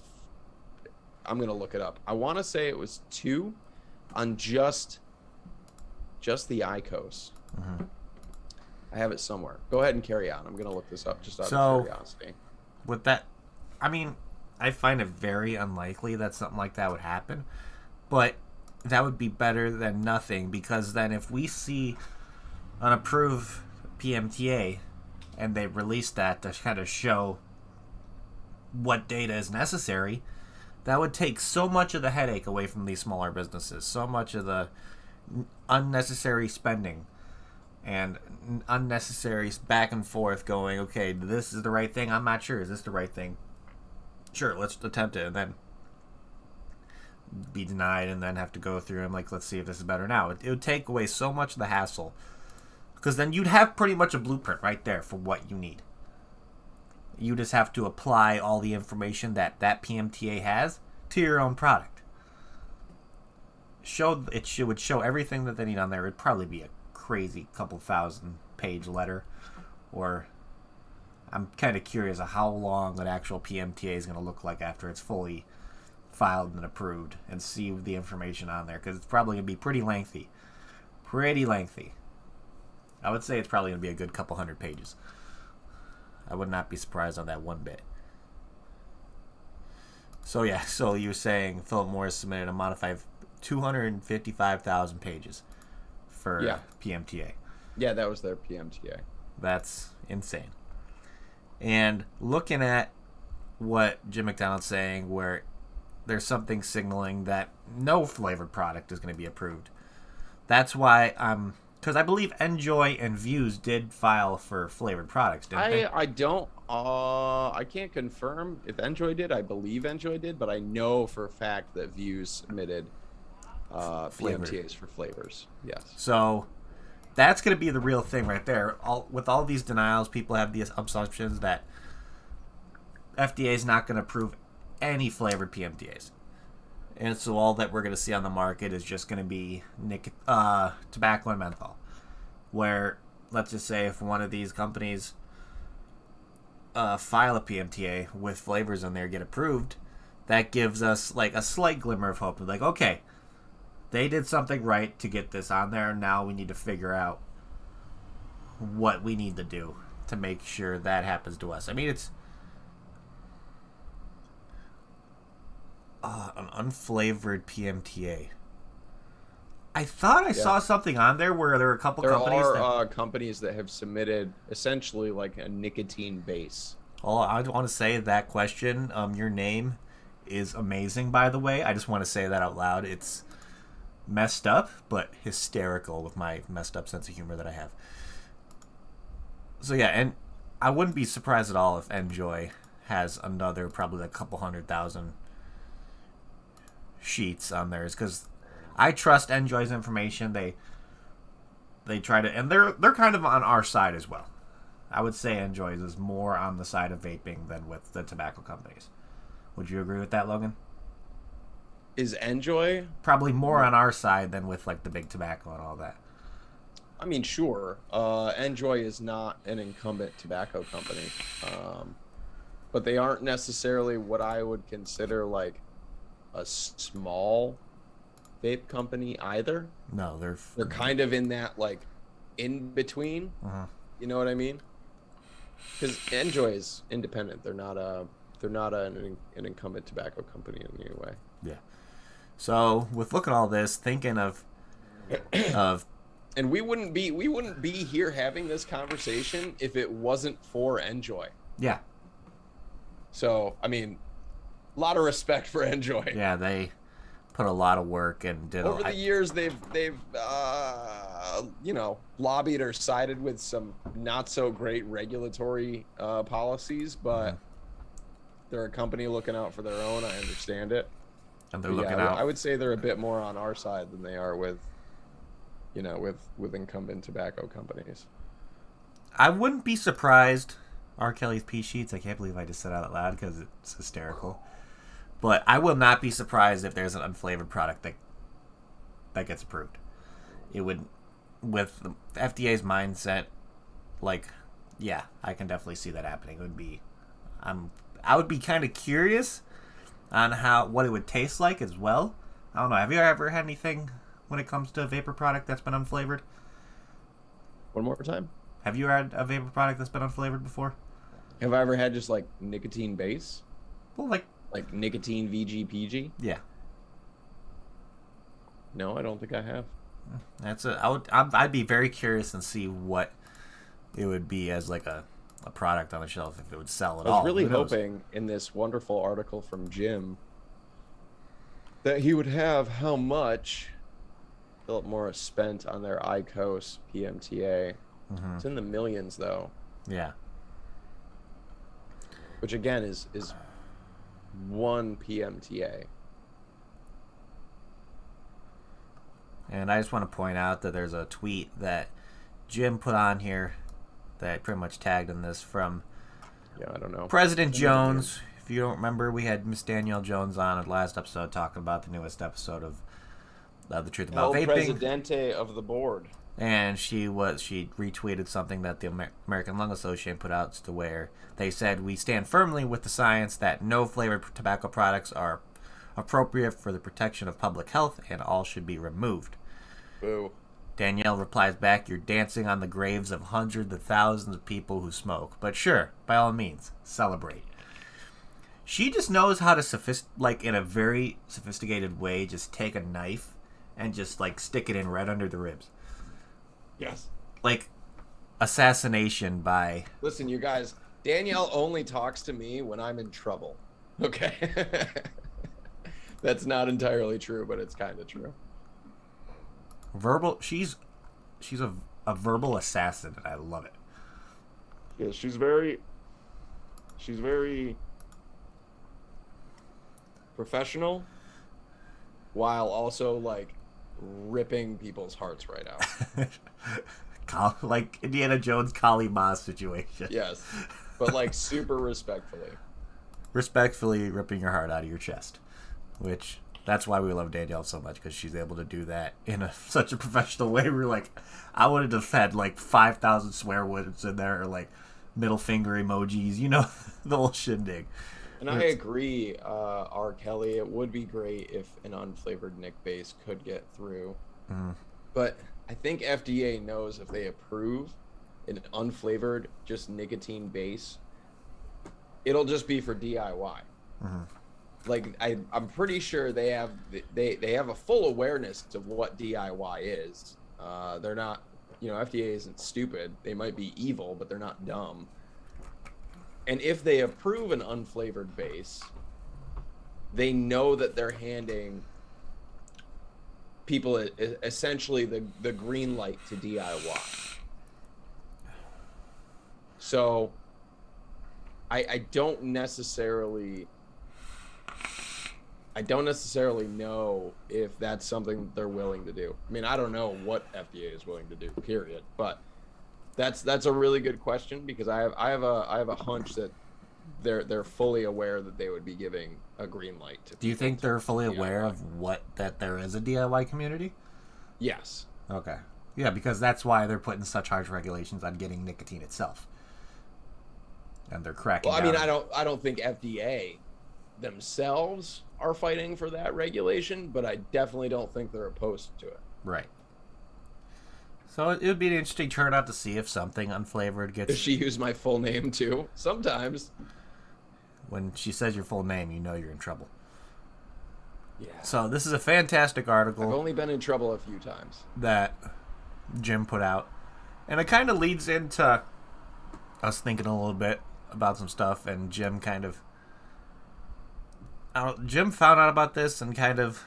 I'm gonna look it up. I want to say it was 2 on just the IQOS. I have it somewhere. Go ahead and carry on. I'm gonna look this up just out of curiosity.
With that, I mean, I find it very unlikely that something like that would happen, but that would be better than nothing, because then if we see an approved PMTA and they release that to kind of show what data is necessary, that would take so much of the headache away from these smaller businesses, so much of the unnecessary spending and unnecessary back and forth going, okay, this is the right thing, I'm not sure, is this the right thing? Sure, let's attempt it, and then be denied, and then have to go through and like, let's see if this is better now. It would take away so much of the hassle, because then you'd have pretty much a blueprint right there for what you need. You just have to apply all the information that PMTA has to your own product. Would show everything that they need on there. It'd probably be a crazy couple 1,000-page letter, or I'm kind of curious of how long an actual PMTA is going to look like after it's fully filed and approved, and see the information on there, because it's probably going to be pretty lengthy. I would say it's probably going to be a good couple 100 pages. I would not be surprised on that one bit. So yeah, so you're saying Philip Morris submitted a modified 255,000 pages for PMTA.
Yeah, that was their PMTA.
That's insane. And looking at what Jim McDonald's saying, where there's something signaling that no flavored product is going to be approved. That's why because I believe Enjoy and Views did file for flavored products, didn't they?
I can't confirm if Enjoy did. I believe Enjoy did, but I know for a fact that Views submitted PMTAs for flavors. Yes.
So that's going to be the real thing right there. With all these denials, people have these assumptions that FDA is not going to approve any flavored PMTAs. And so all that we're going to see on the market is just going to be tobacco and menthol. Where, let's just say if one of these companies file a PMTA with flavors in there, get approved, that gives us like a slight glimmer of hope. Like, okay, they did something right to get this on there. Now we need to figure out what we need to do to make sure that happens to us. I mean, it's an unflavored PMTA. I thought I saw something on there where there were a couple companies.
There are companies that have submitted essentially like a nicotine base.
Oh, I want to say that question. Your name is amazing, by the way. I just want to say that out loud. It's messed up, but hysterical with my messed up sense of humor that I have. So yeah, and I wouldn't be surprised at all if Enjoy has another probably a couple 100,000 sheets on theirs, because I trust Enjoy's information. They try to, and they're kind of on our side as well. I would say Enjoy's is more on the side of vaping than with the tobacco companies. Would you agree with that, Logan?
Is Enjoy
probably more on our side than with like the big tobacco and all that?
I mean, sure. Enjoy is not an incumbent tobacco company, but they aren't necessarily what I would consider like a small vape company either.
No,
they're kind of in that like in between. You know what I mean? Because Enjoy is independent. They're not an incumbent tobacco company in any way.
Yeah. So with looking at all this, thinking of
and we wouldn't be here having this conversation if it wasn't for Enjoy.
Yeah.
So I mean, a lot of respect for Enjoy.
Yeah, they put a lot of work and did
over the years. They've lobbied or sided with some not so great regulatory policies, but they're a company looking out for their own. I understand it.
And they're looking out.
I would say they're a bit more on our side than they are with with incumbent tobacco companies.
I wouldn't be surprised. R. Kelly's pea sheets. I can't believe I just said that out loud because it's hysterical. But I will not be surprised if there's an unflavored product that gets approved. It would, with the FDA's mindset, like, yeah, I can definitely see that happening. It would be, I would be kind of curious on what it would taste like as well. I don't know. Have you ever had anything when it comes to a vapor product that's been unflavored?
One more time.
Have you had a vapor product that's been unflavored before?
Have I ever had just like nicotine base?
Well, like
nicotine VG PG?
Yeah.
No, I don't think I have.
I'd be very curious and see what it would be as like a product on the shelf if it would sell at all.
I was really hoping in this wonderful article from Jim that he would have how much Philip Morris spent on their IQOS PMTA.
Mm-hmm.
It's in the millions though.
Yeah.
Which again is one PMTA.
And I just want to point out that there's a tweet that Jim put on here that pretty much tagged in this from
I don't know.
President Jones. If you don't remember, we had Miss Danielle Jones on at last episode talking about the newest episode of The Truth About
El
Vaping.
Presidente of the board.
And she retweeted something that the American Lung Association put out to where they said, "We stand firmly with the science that no flavored tobacco products are appropriate for the protection of public health and all should be removed."
Boo.
Danielle replies back, "You're dancing on the graves of hundreds of thousands of people who smoke. But sure, by all means, celebrate." She just knows how to, in a very sophisticated way, just take a knife and just, stick it in right under the ribs.
Yes.
Like, assassination by...
Listen, you guys, Danielle only talks to me when I'm in trouble. Okay? That's not entirely true, but it's kind of true.
She's a verbal assassin, and I love it.
Yeah, she's very professional while also ripping people's hearts right out.
Like Indiana Jones Kali Ma situation.
Yes, but super respectfully.
Respectfully ripping your heart out of your chest, which that's why we love Danielle so much, because she's able to do that in such a professional way. We're I would have had 5,000 swear words in there, or middle finger emojis, the whole shindig.
And I agree, R. Kelly, it would be great if an unflavored Nick base could get through.
Mm.
But I think FDA knows if they approve an unflavored, just nicotine base, it'll just be for DIY.
Mm-hmm.
I'm pretty sure they have a full awareness of what DIY is. They're not, FDA isn't stupid. They might be evil, but they're not dumb. And if they approve an unflavored base, they know that they're handing people essentially the green light to DIY. So I don't necessarily know if that's something they're willing to do. I mean, I don't know what FDA is willing to do, period. But that's a really good question, because I have a hunch that they're fully aware that they would be giving a green light to.
Do you think they're fully aware of that there is a DIY community?
Yes.
Okay. Yeah, because that's why they're putting such harsh regulations on getting nicotine itself, and they're cracking.
Well, I
down.
mean, I don't think FDA themselves are fighting for that regulation, but I definitely don't think they're opposed to it.
Right. So it would be an interesting turnout to see if something unflavored gets...
Does she use my full name too? Sometimes.
When she says your full name, you know you're in trouble.
Yeah.
So this is a fantastic article.
I've only been in trouble a few times.
That Jim put out. And it kind of leads into us thinking a little bit about some stuff, and Jim Jim found out about this and kind of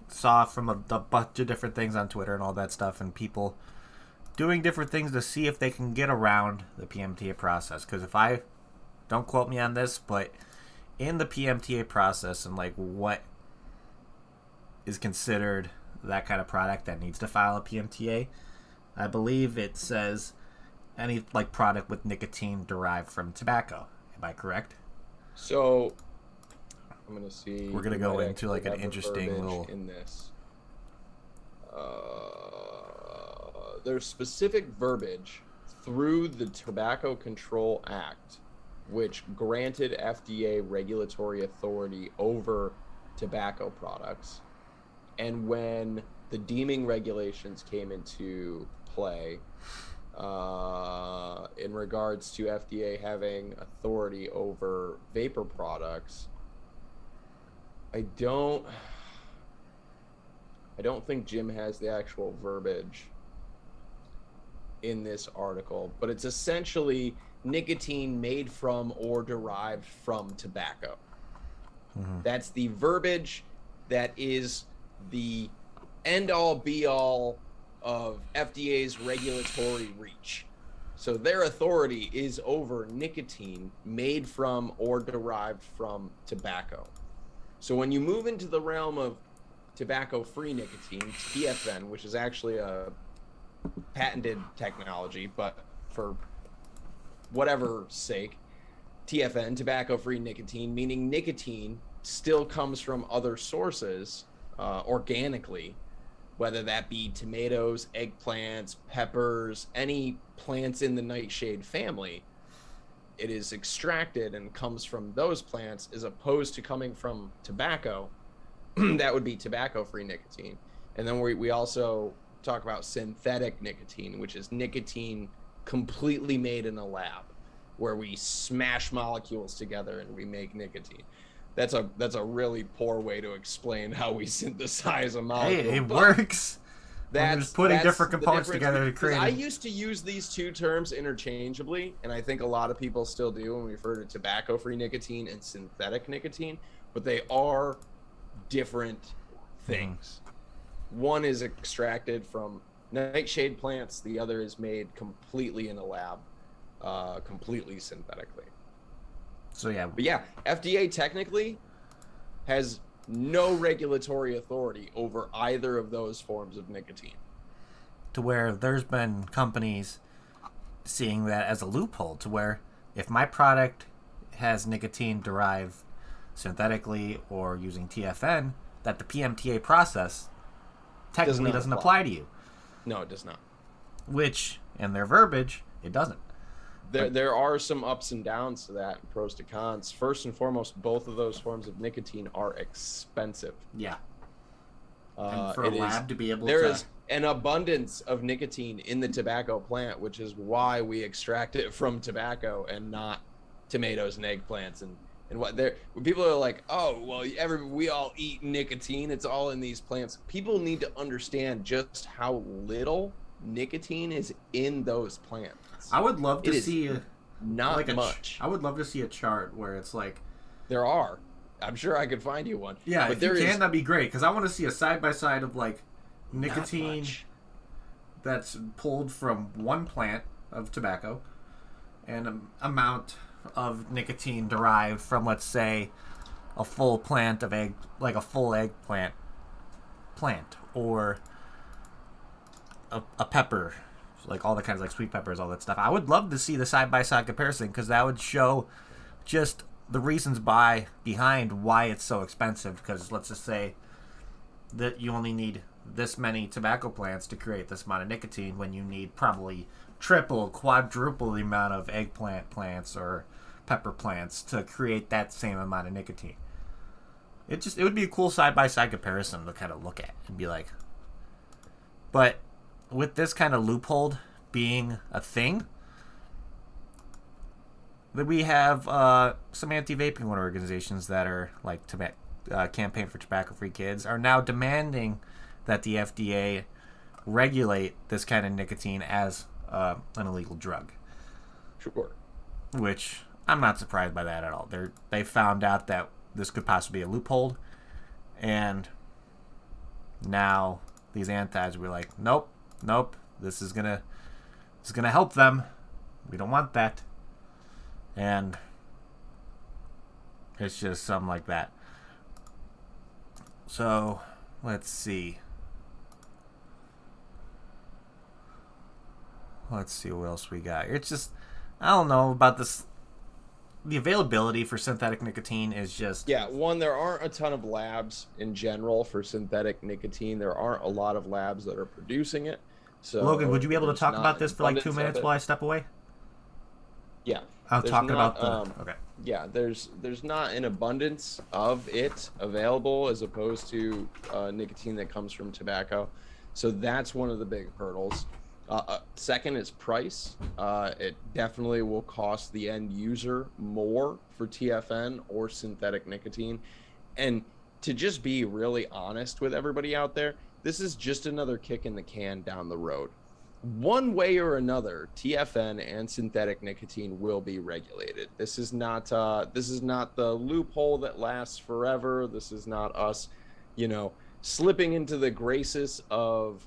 saw from a bunch of different things on Twitter and all that stuff, and people doing different things to see if they can get around the PMTA process. Because don't quote me on this, but in the PMTA process and what is considered that kind of product that needs to file a PMTA. I believe it says any like product with nicotine derived from tobacco. Am I correct?
So I'm gonna see.
We're gonna
we
go
might
into
actually
like an
have the
interesting
verbiage
little.
in this. There's specific verbiage through the Tobacco Control Act, which granted FDA regulatory authority over tobacco products. And when the deeming regulations came into play, in regards to FDA having authority over vapor products, I don't think Jim has the actual verbiage in this article, but it's essentially nicotine made from or derived from tobacco. That's the verbiage that is the end-all be-all of FDA's regulatory reach. So their authority is over nicotine made from or derived from tobacco. So when you move into the realm of tobacco-free nicotine, TFN, which is actually a patented technology, but for whatever sake, TFN, tobacco-free nicotine, meaning nicotine still comes from other sources organically, whether that be tomatoes, eggplants, peppers, any plants in the nightshade family. It is extracted and comes from those plants as opposed to coming from tobacco. That would be tobacco-free nicotine. And then we also talk about synthetic nicotine, which is nicotine completely made in a lab, where we smash molecules together and we make nicotine. That's a really poor way to explain how we synthesize a molecule.
Hey, it works. We're just putting different components together to create.
I used to use these two terms interchangeably, and I think a lot of people still do when we refer to tobacco-free nicotine and synthetic nicotine, but they are different things. One is extracted from nightshade plants, the other is made completely in a lab, completely synthetically.
So yeah.
But yeah, FDA technically has no regulatory authority over either of those forms of nicotine.
To where there's been companies seeing that as a loophole, to where if my product has nicotine derived synthetically or using TFN, that the PMTA process technically doesn't apply to you.
No, it does not.
Which, in their verbiage, it doesn't.
There are some ups and downs to that, and pros to cons. First and foremost, both of those forms of nicotine are expensive.
Yeah. And for a lab to be able to...
There is an abundance of nicotine in the tobacco plant, which is why we extract it from tobacco and not tomatoes and eggplants. And what when people are like, oh, well, we all eat nicotine. It's all in these plants. People need to understand just how little nicotine is in those plants.
I would love to see
not much.
I would love to see a chart where it's like
there are. I'm sure I could find you one.
Yeah,
but
if you can, that'd be great, because I want to see a side by side of like nicotine that's pulled from one plant of tobacco and an amount of nicotine derived from, let's say, a full plant of egg, like a full eggplant plant, or a pepper, like all the kinds of like sweet peppers, all that stuff. I would love to see the side-by-side comparison, because that would show just the reasons behind why it's so expensive. Because let's just say that you only need this many tobacco plants to create this amount of nicotine, when you need probably triple, quadruple the amount of eggplant plants or pepper plants to create that same amount of nicotine. It would be a cool side-by-side comparison to kind of look at and be like, but with this kind of loophole being a thing, that we have some anti-vaping organizations that are like Campaign for Tobacco-Free Kids are now demanding that the FDA regulate this kind of nicotine as an illegal drug.
Sure.
Which I'm not surprised by that at all. They found out that this could possibly be a loophole, and now these antis were like, nope, this is gonna help them. We don't want that. And it's just something like that. So let's see. Let's see what else we got. It's just, I don't know about this. The availability for synthetic nicotine is just...
Yeah, one, there aren't a ton of labs in general for synthetic nicotine. There aren't a lot of labs that are producing it. So
Logan, would you be able to talk
not
about this for like 2
abundance
minutes
of it.
while I step away?
Yeah.
I'm
There's
talking
not,
about the... Okay.
Yeah, there's not an abundance of it available as opposed to nicotine that comes from tobacco. So that's one of the big hurdles. Second is price. It definitely will cost the end user more for TFN or synthetic nicotine. And to just be really honest with everybody out there, this is just another kick in the can down the road. One way or another, TFN and synthetic nicotine will be regulated. This is not the loophole that lasts forever. This is not us, slipping into the graces of,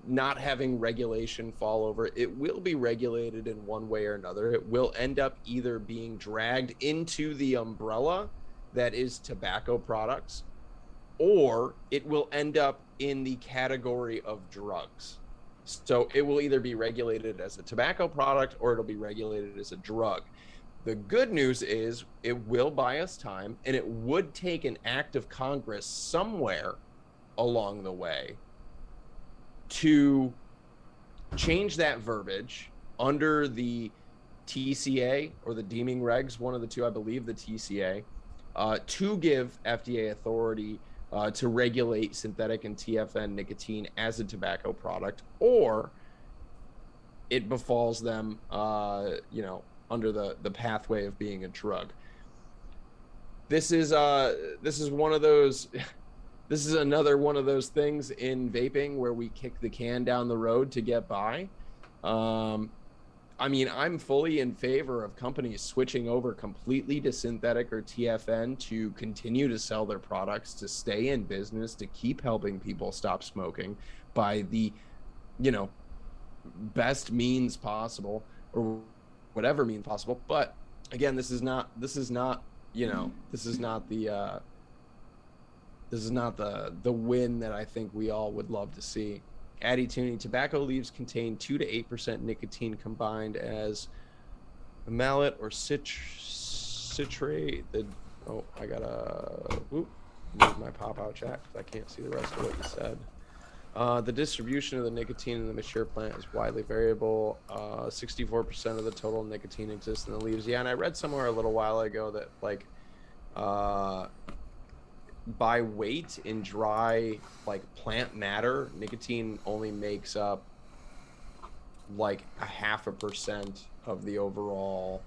not having regulation fall over. It will be regulated in one way or another. It will end up either being dragged into the umbrella that is tobacco products, or it will end up in the category of drugs. So it will either be regulated as a tobacco product or it'll be regulated as a drug. The good news is it will buy us time, and it would take an act of Congress somewhere along the way to change that verbiage under the TCA or the deeming regs, one of the two, I believe the TCA, to give FDA authority to regulate synthetic and TFN nicotine as a tobacco product, or it befalls them, under the pathway of being a drug. This is one of those. This is another one of those things in vaping where we kick the can down the road to get by. I'm fully in favor of companies switching over completely to synthetic or TFN to continue to sell their products, to stay in business, to keep helping people stop smoking by the, best means possible, or whatever means possible. But again, this is not the win that I think we all would love to see. Addy Tooney, tobacco leaves contain 2 to 8% nicotine combined as a mallet or citrate. I gotta move my pop-out chat because I can't see the rest of what you said. The distribution of the nicotine in the mature plant is widely variable. 64% of the total nicotine exists in the leaves. Yeah, and I read somewhere a little while ago that by weight in dry plant matter, nicotine only makes up 0.5% of the overall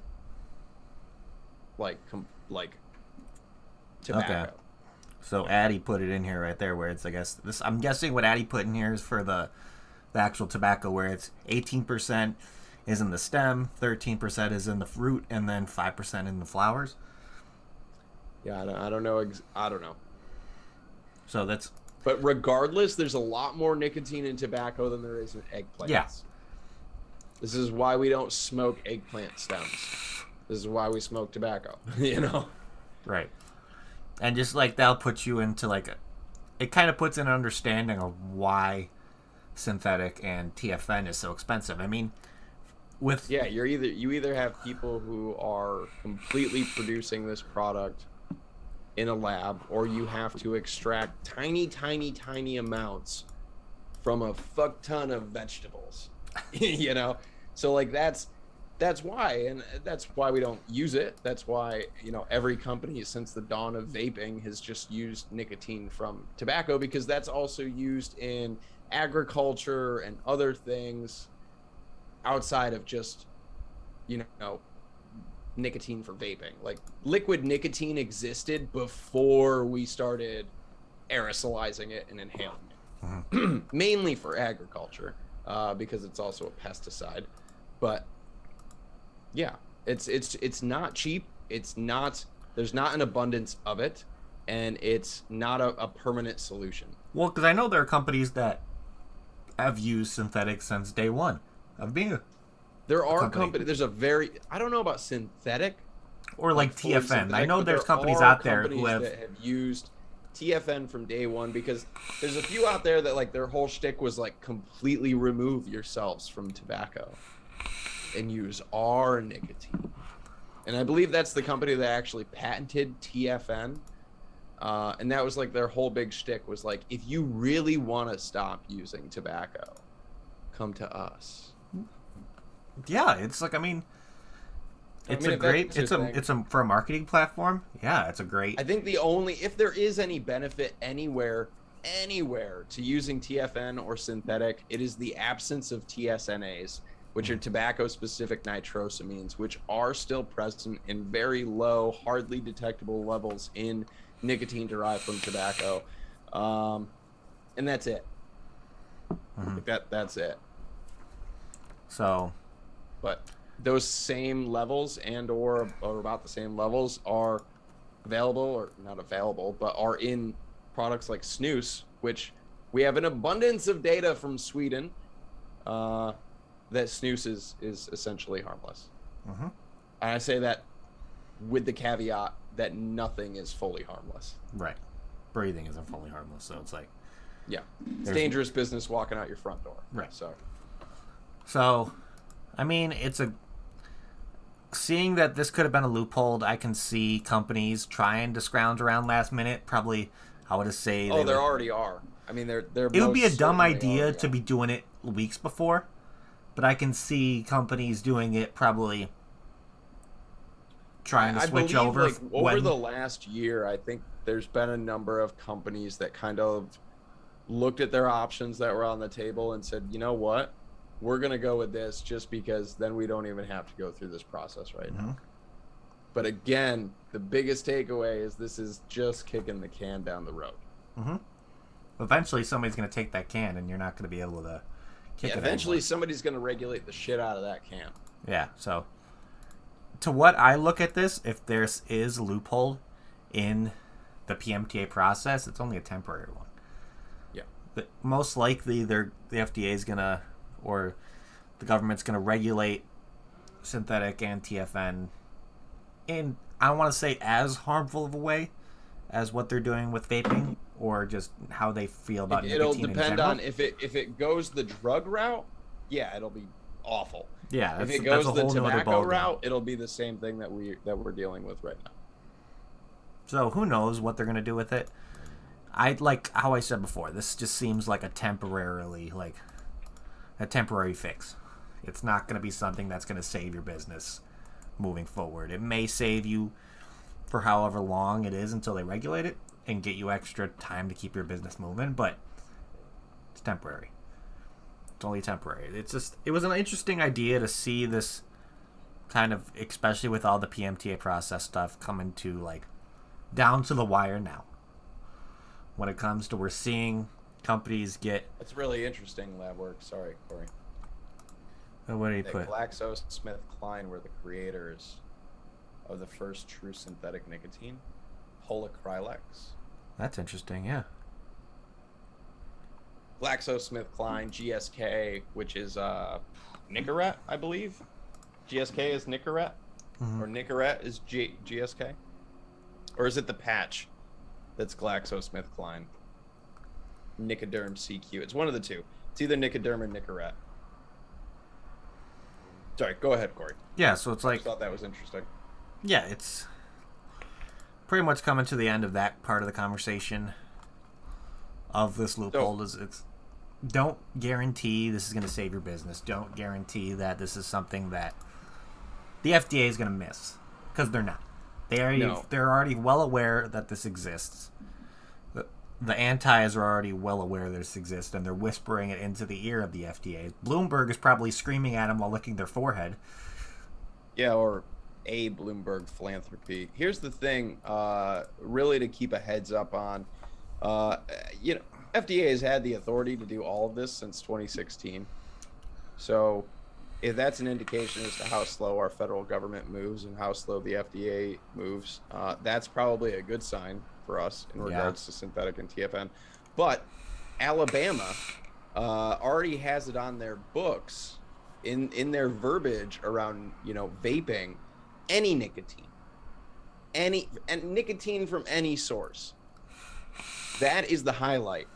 tobacco.
Okay. So Addy put it in here right there where it's, I guess this, I'm guessing what Addy put in here is for the actual tobacco, where it's 18% is in the stem, 13% is in the fruit, and then 5% in the flowers.
Yeah, I don't know. I don't know.
So that's...
But regardless, there's a lot more nicotine in tobacco than there is in eggplants.
Yeah.
This is why we don't smoke eggplant stems. This is why we smoke tobacco,
Right. And just that'll put you into it kind of puts an understanding of why synthetic and TFN is so expensive. I mean,
you either have people who are completely producing this product in a lab, or you have to extract tiny amounts from a fuck ton of vegetables, So that's why, and that's why we don't use it. That's why, every company since the dawn of vaping has just used nicotine from tobacco, because that's also used in agriculture and other things outside of just, nicotine for vaping. Liquid nicotine existed before we started aerosolizing it and inhaling it, mainly for agriculture, because it's also a pesticide. But yeah, it's not cheap. There's not an abundance of it, and it's not a permanent solution.
Well, because I know there are companies that have used synthetic since day one of being
There are companies. I don't know about synthetic
or TFN.
synthetic,
I know
but
there's
there
companies
are
out there
companies
who have
that have used TFN from day one, because there's a few out there that like their whole shtick was like completely remove yourselves from tobacco and use our nicotine. And I believe that's the company that actually patented TFN. And that was like their whole big shtick was like, if you really want to stop using tobacco, come to us.
Yeah, it's like, I mean, it's
if
a great,
that's your thing.
it's a, for a marketing platform. Yeah, it's a great.
I think the only, if there is any benefit anywhere to using TFN or synthetic, it is the absence of TSNAs, which are tobacco-specific nitrosamines, which are still present in very low, hardly detectable levels in nicotine derived from tobacco. And that's it. Like that's it.
So,
But those same levels and or about the same levels are available, or not available, but are in products like snus, which we have an abundance of data from Sweden that snus is essentially harmless. And I say that with the caveat that nothing is fully harmless.
right. Breathing isn't fully harmless, so it's like,
Yeah. It's dangerous business walking out your front door.
Right.
So,
I mean, seeing that this could have been a loophole, I can see companies trying to scrounge around last minute. Probably, I would say.
there already are. I mean, they're.
It would be a dumb
certainly
idea
already
to
are.
be doing it weeks before, but I can see companies doing it probably trying to switch
believe,
over.
like, over the last year, I think there's been a number of companies that kind of looked at their options that were on the table and said, you know what, we're going to go with this just because then we don't even have to go through this process right now. But again, the biggest takeaway is this is just kicking the can down the road.
Eventually, somebody's going to take that can, and you're not going to be able to kick it
Eventually,
anymore.
somebody's going to regulate the shit out of that can.
Yeah, so to what I look at this, if there is a loophole in the PMTA process, it's only a temporary one.
Yeah.
But most likely, the FDA is going to, or the government's going to regulate synthetic and TFN in, I don't want to say as harmful of a way as what they're doing with vaping, or just how they feel about
It'll
nicotine in
depend
general.
on if it goes the drug route. Yeah, it'll be awful.
Yeah,
If
that's
it goes
a
the
whole nother
tobacco
ballgame.
route, it'll be the same thing that we're dealing with right now.
So who knows what they're gonna do with it? I like how I said before. This just seems like a temporary fix. It's not gonna be something that's gonna save your business moving forward. It may save you for however long it is until they regulate it and get you extra time to keep your business moving, but it's temporary. It's only temporary. It was an interesting idea to see this kind of, especially with all the PMTA process stuff coming to like down to the wire now. When it comes to, we're seeing companies get.
It's really interesting lab work. Sorry, Corey.
What do you
That
put?
GlaxoSmithKline were the creators of the first true synthetic nicotine, Polyacrylex.
That's interesting. Yeah.
GlaxoSmithKline, GSK, which is Nicorette, I believe. GSK is Nicorette, or Nicorette is GSK, or is it the patch that's GlaxoSmithKline? Nicoderm CQ. It's one of the two. It's either Nicoderm or Nicorette. Sorry, go ahead, Corey.
Yeah. So it's
I
like,
thought that was interesting.
yeah, it's pretty much coming to the end of that part of the conversation of this loophole. It's don't guarantee this is going to save your business. Don't guarantee that this is something that the FDA is going to miss, because they're not. They're already well aware that this exists. The antis are already well aware this exists, and they're whispering it into the ear of the FDA. Bloomberg is probably screaming at them while licking their forehead.
Yeah, or a Bloomberg philanthropy. Here's the thing, really to keep a heads up on. FDA has had the authority to do all of this since 2016. So if that's an indication as to how slow our federal government moves and how slow the FDA moves, that's probably a good sign for us in regards to synthetic and TFN. But Alabama already has it on their books in their verbiage around, vaping, any nicotine from any source That is the highlight.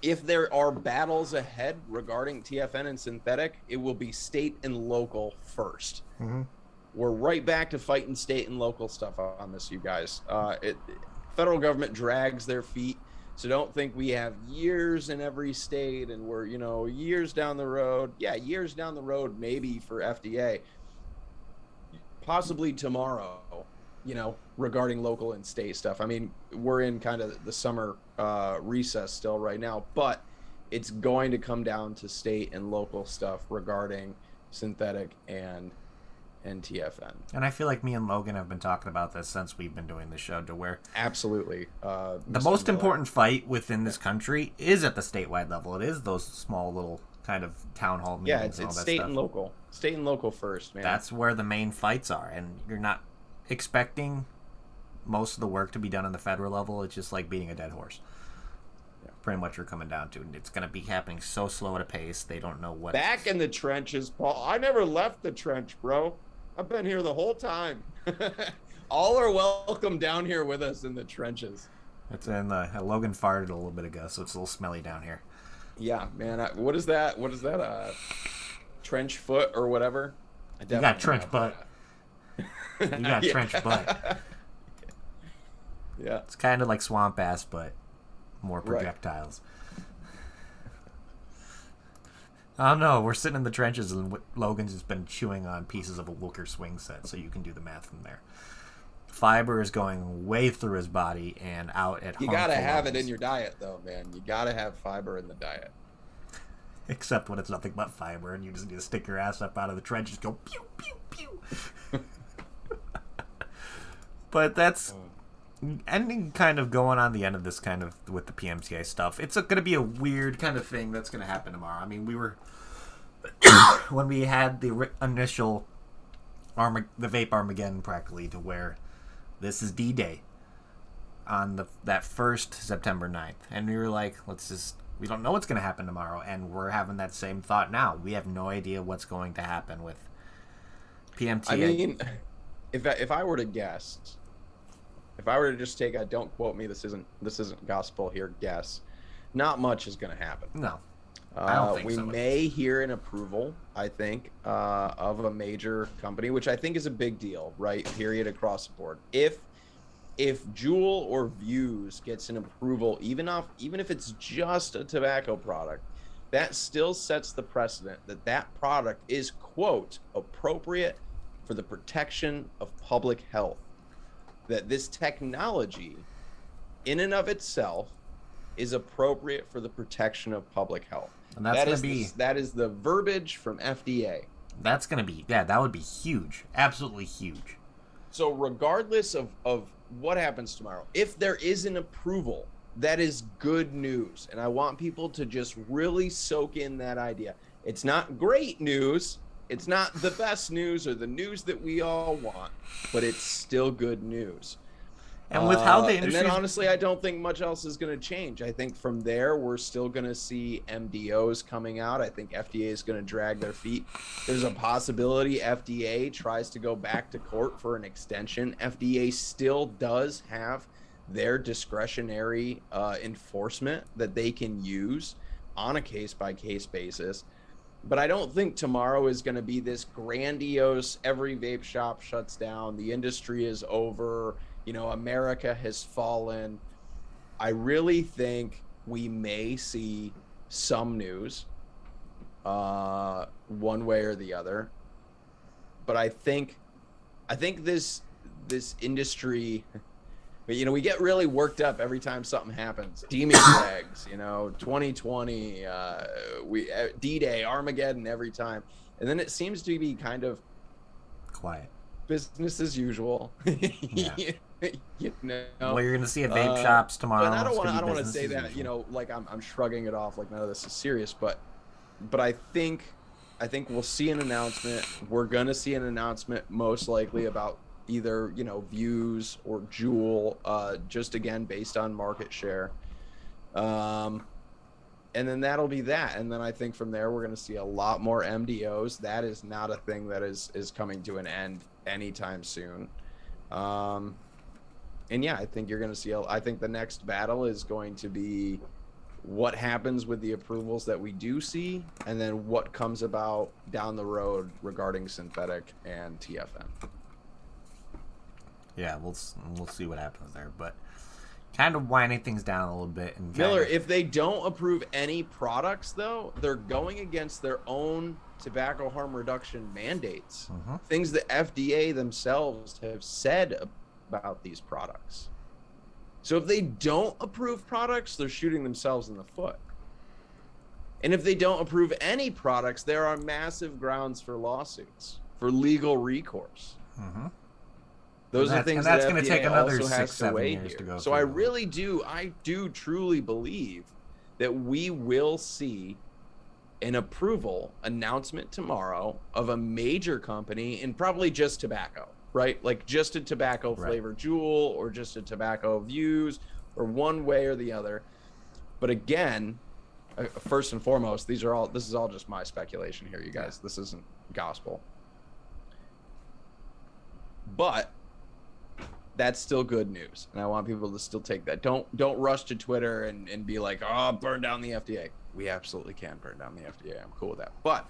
If there are battles ahead regarding TFN and synthetic, it will be state and local first.
Mm-hmm.
We're right back to fighting state and local stuff on this, you guys. Federal government drags their feet, so don't think we have years in every state and we're, years down the road. Yeah, years down the road, maybe for FDA. Possibly tomorrow, regarding local and state stuff. I mean, we're in kind of the summer recess still right now, but it's going to come down to state and local stuff regarding synthetic and TFN.
And I feel like me and Logan have been talking about this since we've been doing the show, to where
Absolutely.
the
Mr.
most
Miller.
important fight within this country is at the statewide level. It is those small little kind of town hall meetings.
Yeah, it's
and all that
state
stuff.
and local. State and local first, man.
That's where the main fights are, and you're not expecting most of the work to be done on the federal level. It's just like beating a dead horse.
Yeah.
Pretty much you're coming down to, and it's going to be happening so slow at a pace. They don't know what.
Back in the trenches, Paul. I never left the trench, bro. I've been here the whole time. All are welcome down here with us in the trenches.
It's in Logan farted a little bit ago, so it's a little smelly down here.
Yeah, man. What is that? Trench foot or whatever?
You got trench butt. You got trench butt.
Yeah.
It's kind of like swamp ass, but more projectiles. Oh no, we're sitting in the trenches and Logan's just been chewing on pieces of a Wooker swing set, so you can do the math from there. Fiber is going way through his body and out at
You gotta
harmful
have
levels.
it in your diet, though, man. You gotta have fiber in the diet.
Except when it's nothing but fiber and you just need to stick your ass up out of the trench and just go pew, pew, pew. But that's ending kind of going on the end of this kind of with the PMTA stuff. It's going to be a weird kind of thing that's going to happen tomorrow. I mean, we were when we had the initial the vape Armageddon practically, to where this is D-Day on that first September 9th. And we were like, we don't know what's going to happen tomorrow. And we're having that same thought now. We have no idea what's going to happen with PMTA.
I mean, if I were to guess, if I were to just take a don't quote me, this isn't gospel here, guess, not much is going to happen.
No. I don't think
we
so.
may hear an approval, I think, of a major company, which I think is a big deal, right? Period, across the board. If Juul or Views gets an approval, even if it's just a tobacco product, that still sets the precedent that product is, quote, appropriate for the protection of public health. That this technology, in and of itself, is appropriate for the protection of public health.
And that's going to be...
that is the verbiage from FDA.
That's going to be... Yeah, that would be huge. Absolutely huge.
So regardless of what happens tomorrow, if there is an approval, that is good news. And I want people to just really soak in that idea. It's not great news. It's not the best news or the news that we all want, but it's still good news.
And with how the industry...
And then honestly, I don't think much else is going to change. I think from there, we're still going to see MDOs coming out. I think FDA is going to drag their feet. There's a possibility FDA tries to go back to court for an extension. FDA still does have their discretionary enforcement that they can use on a case-by-case basis. But I don't think tomorrow is going to be this grandiose, every vape shop shuts down, the industry is over, America has fallen. I really think we may see some news, one way or the other. But I think this industry, we get really worked up every time something happens. Demon flags, 2020, D-Day, Armageddon every time. And then it seems to be kind of
quiet.
Business as usual.
Yeah.
Well,
you're going to see at vape shops tomorrow.
And I don't
It's gonna be
want to
business
say
as
that,
usual.
like I'm shrugging it off like none of this is serious, but I think we'll see an announcement. We're going to see an announcement most likely about either, Views or Juul, just again based on market share. And then that'll be that. And then I think from there we're going to see a lot more MDOs. That is not a thing that is coming to an end anytime soon. And yeah, I think you're going to see. I think the next battle is going to be what happens with the approvals that we do see, and then what comes about down the road regarding synthetic and TFN.
Yeah, we'll see what happens there, but kind of winding things down a little bit. And
Miller, if they don't approve any products, though, they're going against their own tobacco harm reduction mandates. Things that FDA themselves have said about these products. So if they don't approve products, they're shooting themselves in the foot. And if they don't approve any products, there are massive grounds for lawsuits, for legal recourse. Those are things
that's
that
going
FDA
to take another
also has
6-7
weigh
years
here.
to go.
So I do truly believe that we will see an approval announcement tomorrow of a major company in probably just tobacco, right? Like just a tobacco flavored Juul or just a tobacco Views or one way or the other. But again, first and foremost, this is all just my speculation here, you guys. This isn't gospel. But that's still good news, and I want people to still take that. Don't rush to Twitter and be like, oh, burn down the FDA. We absolutely can burn down the FDA. I'm cool with that. But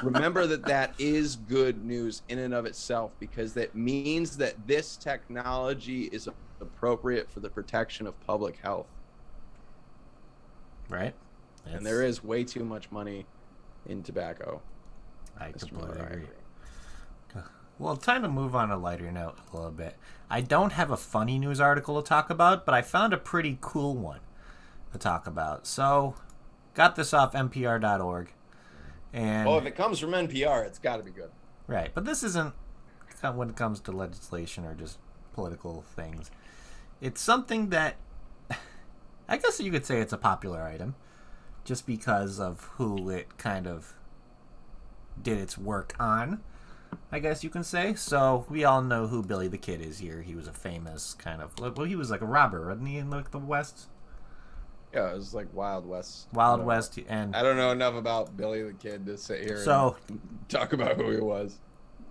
remember that is good news in and of itself, because that means that this technology is appropriate for the protection of public health.
Right.
And there is way too much money in tobacco.
I completely agree. Well, time to move on a lighter note a little bit. I don't have a funny news article to talk about, but I found a pretty cool one to talk about. So, got this off NPR.org. And
well, if it comes from NPR, it's got to be good.
Right, but this isn't when it comes to legislation or just political things. It's something that I guess you could say it's a popular item, just because of who it kind of did its work on, I guess you can say. So we all know who Billy the Kid is here. He was a famous kind of, well, he was like a robber, wasn't he, in like the West?
Yeah, it was like Wild West.
Wild West, and
I don't know enough about Billy the Kid to sit here and talk about who he was.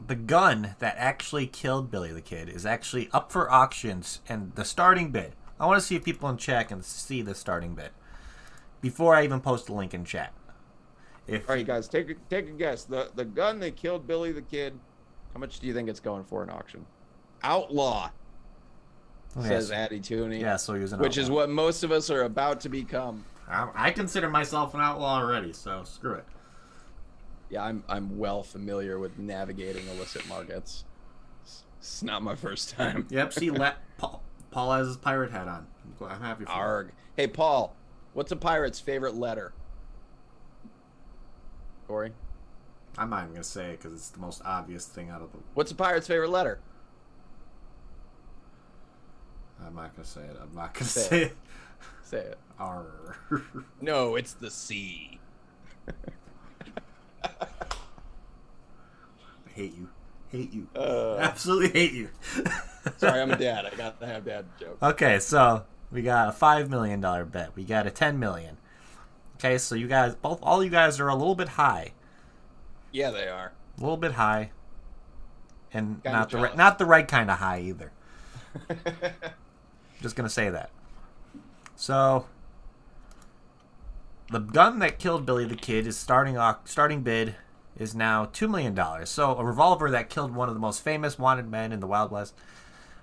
The gun that actually killed Billy the Kid is actually up for auctions, and the starting bid. I want to see if people in chat can see the starting bid before I even post a link in chat.
All right, guys, take a guess. The gun that killed Billy the Kid, how much do you think it's going for in auction? Outlaw, says Addy Tooney.
Yeah, so he was an
which
outlaw.
is what most of us are about to become.
I consider myself an outlaw already, so screw it.
Yeah, I'm well familiar with navigating illicit markets. It's not my first time.
Yep, see, Paul has his pirate hat on. I'm happy for him.
Arg. Hey, Paul, what's a pirate's favorite letter? Corey?
I'm not even going to say it because it's the most obvious thing out of the...
What's a pirate's favorite letter?
I'm not going to say it. I'm not going to say it.
Say it.
Arr.
No, it's the C.
I hate you. Hate you. Absolutely hate you.
Sorry, I'm a dad. I got to have dad jokes.
Okay, so we got a $5 million bet. We got a $10 million. Okay, so you guys, all you guys are a little bit high.
Yeah, they are.
A little bit high. And
Kinda
not the right kind of high either. Just going to say that. So, the gun that killed Billy the Kid is starting bid is now $2 million. So, a revolver that killed one of the most famous wanted men in the Wild West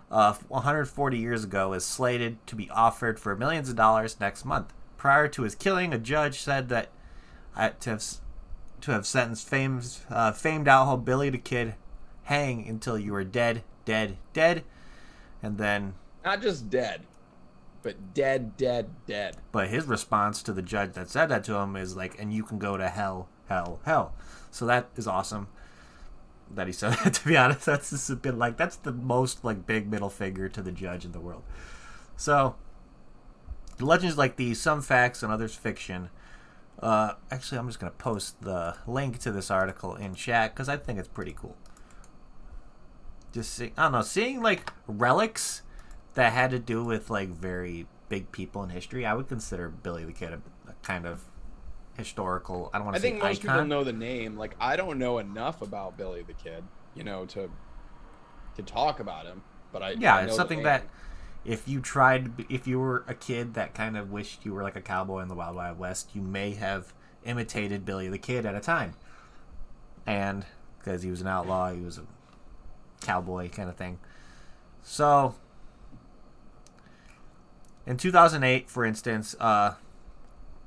140 years ago is slated to be offered for millions of dollars next month. Prior to his killing, a judge said that to have sentenced famed outlaw Billy the Kid, hang until you are dead, dead, dead, and then...
Not just dead, but dead, dead, dead.
But his response to the judge that said that to him is like, and you can go to hell, hell, hell. So that is awesome that he said that, to be honest. That's just a bit like, that's the most like big middle finger to the judge in the world. So, legends like these, some facts and others fiction. Actually, I'm just going to post the link to this article in chat because I think it's pretty cool. Just I don't know, seeing like relics that had to do with like very big people in history, I would consider Billy the Kid a kind of historical. I don't want to say icon.
I think most people know the name. Like, I don't know enough about Billy the Kid, to talk about him. but I
Yeah,
know
it's
the
something
name.
that if you were a kid that kind of wished you were like a cowboy in the Wild Wild West, you may have imitated Billy the Kid at a time. And because he was an outlaw, he was a cowboy kind of thing. So, in 2008, for instance,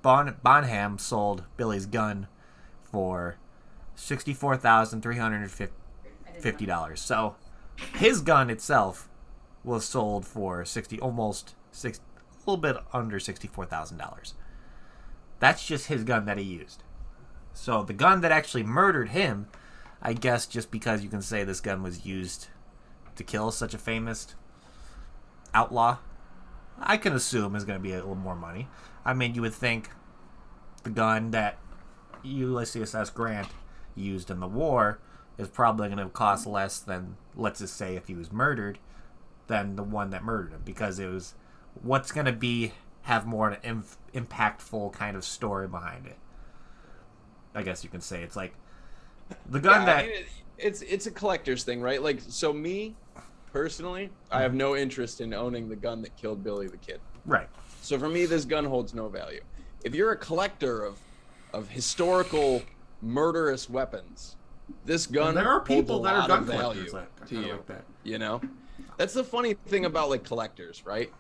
Bonham sold Billy's gun for $64,350. So, his gun itself was sold for a little bit under $64,000. That's just his gun that he used. So the gun that actually murdered him, I guess, just because you can say this gun was used to kill such a famous outlaw, I can assume is going to be a little more money. I mean, you would think the gun that Ulysses S. Grant used in the war is probably going to cost less than, let's just say, if he was murdered, than the one that murdered him, because it was what's going to have more an impactful kind of story behind it. I guess you can say it's like the gun that
I mean, it's a collector's thing, right? Like, so me personally, I have no interest in owning the gun that killed Billy the Kid.
right.
So for me, this gun holds no value. If you're a collector of historical murderous weapons, this gun
And there are people
holds a
that are
lot
gun
of value
collectors that are
to
kinda
you.
like that.
You know, that's the funny thing about like collectors, right?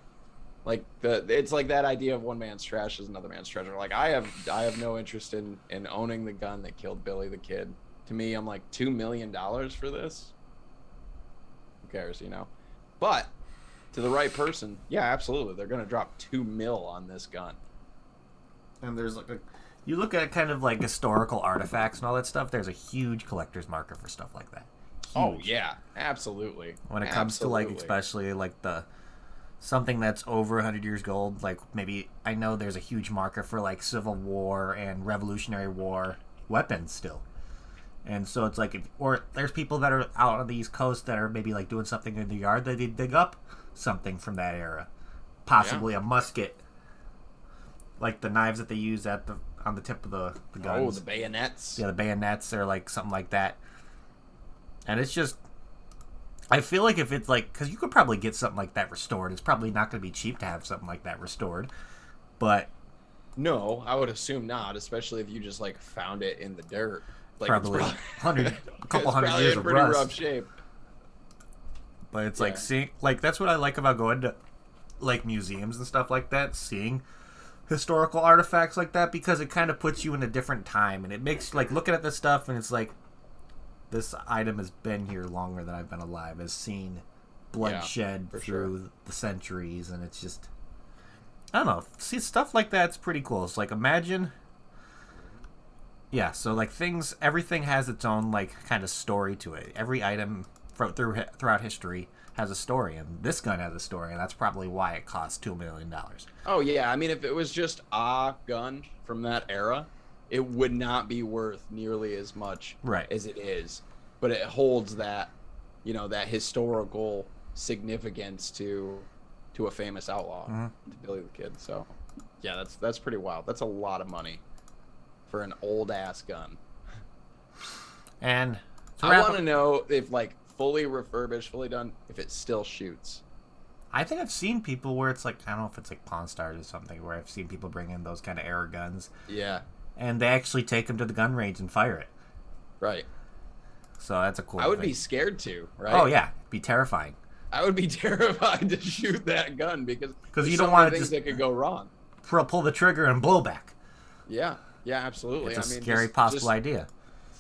Like it's like that idea of one man's trash is another man's treasure. Like I have no interest in owning the gun that killed Billy the Kid. To me, I'm like $2 million for this. Who cares, you know? But to the right person, yeah, absolutely, they're gonna drop $2 million on this gun.
And there's like you look at kind of like historical artifacts and all that stuff, there's a huge collector's market for stuff like that.
Oh
Huge.
yeah, absolutely.
When it comes to like,
Absolutely.
especially like something that's over 100 years old, like maybe I know there's a huge market for like Civil War and Revolutionary War weapons still. And so it's like, or there's people that are out on the East Coast that are maybe like doing something in the yard that they dig up something from that era, possibly a musket, like the knives that they use on the tip of the guns.
Oh, the bayonets.
Yeah, the bayonets or like something like that. And it's just, I feel like if it's like, because you could probably get something like that restored. It's probably not going to be cheap to have something like that restored, but
No, I would assume not, especially if you just like found it in the dirt. Like
probably
it's
a couple
it's
hundred
probably
years
in
of
pretty
rust.
rough shape.
But it's
Yeah.
like seeing, like that's what I like about going to like museums and stuff like that, seeing historical artifacts like that, because it kind of puts you in a different time, and it makes like looking at this stuff and it's like, this item has been here longer than I've been alive, has seen bloodshed
for
through the centuries, and it's just, I don't know, see stuff like that's pretty cool. It's like, imagine, yeah, so like everything has its own like kind of story to it. Every item throughout history has a story, and this gun has a story, and that's probably why it costs $2 million.
Oh yeah, I mean, if it was just a gun from that era, it would not be worth nearly as much
Right.
as it is. But it holds that, you know, that historical significance to a famous outlaw, to Billy the Kid. So, yeah, that's pretty wild. That's a lot of money for an old ass gun.
And to
I
wrap
want
up-
to know if like fully refurbished, fully done, if it still shoots.
I think I've seen people where it's like, I don't know if it's like Pawn Stars or something, where I've seen people bring in those kind of era guns,
Yeah,
and they actually take them to the gun range and fire it.
right.
So that's a cool
I would
thing.
be scared to, right?
Oh yeah, be terrifying.
I would be terrified to shoot that gun because
you
there's
don't
so
wanna
many things
just-
that could go wrong.
Pull the trigger and blow back.
Yeah, yeah, absolutely.
It's a
I mean,
scary possible idea.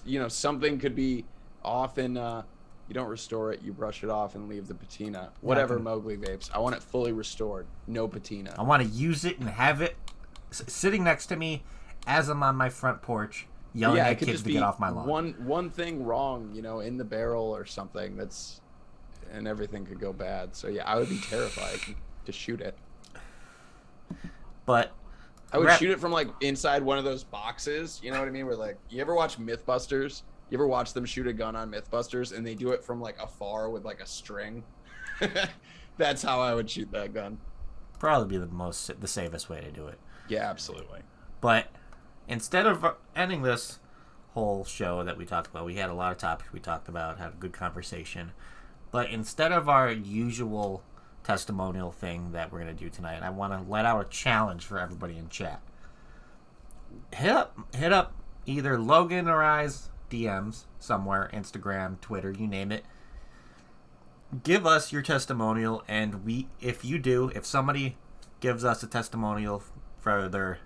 You know, something could be off and you don't restore it, you brush it off and leave the patina. Whatever, Mowgli vapes. I want it fully restored, no patina.
I want to use it and have it sitting next to me as I'm on my front porch yelling
Yeah, it
at
could
kids
just
to
be
get off my lawn.
one thing wrong, you know, in the barrel or something and everything could go bad. So yeah, I would be terrified to shoot it.
But
I would
Rap-
shoot it from like inside one of those boxes. You know what I mean? Where like, you ever watch Mythbusters? You ever watch them shoot a gun on Mythbusters and they do it from like afar with like a string? That's how I would shoot that gun.
probably be the safest way to do it.
Yeah, absolutely.
But instead of ending this whole show that we talked about, we had a lot of topics we talked about, had a good conversation. But instead of our usual testimonial thing that we're going to do tonight, I want to let out a challenge for everybody in chat. Hit up either Logan or I's DMs somewhere, Instagram, Twitter, you name it. Give us your testimonial, and if somebody gives us a testimonial for their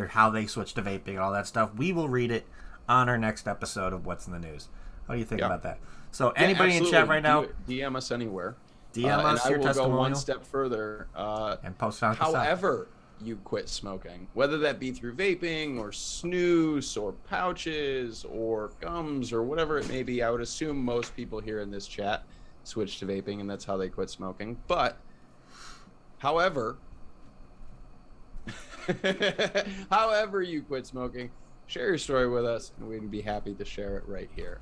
how they switched to vaping and all that stuff, we will read it on our next episode of What's in the News. What do you think about that? So anybody in chat right now,
DM us anywhere.
DM us your
testimonial. I will go one step further.
And post on
however you quit smoking, whether that be through vaping or snus or pouches or gums or whatever it may be. I would assume most people here in this chat switch to vaping, and that's how they quit smoking. But however you quit smoking, share your story with us, and we'd be happy to share it right here.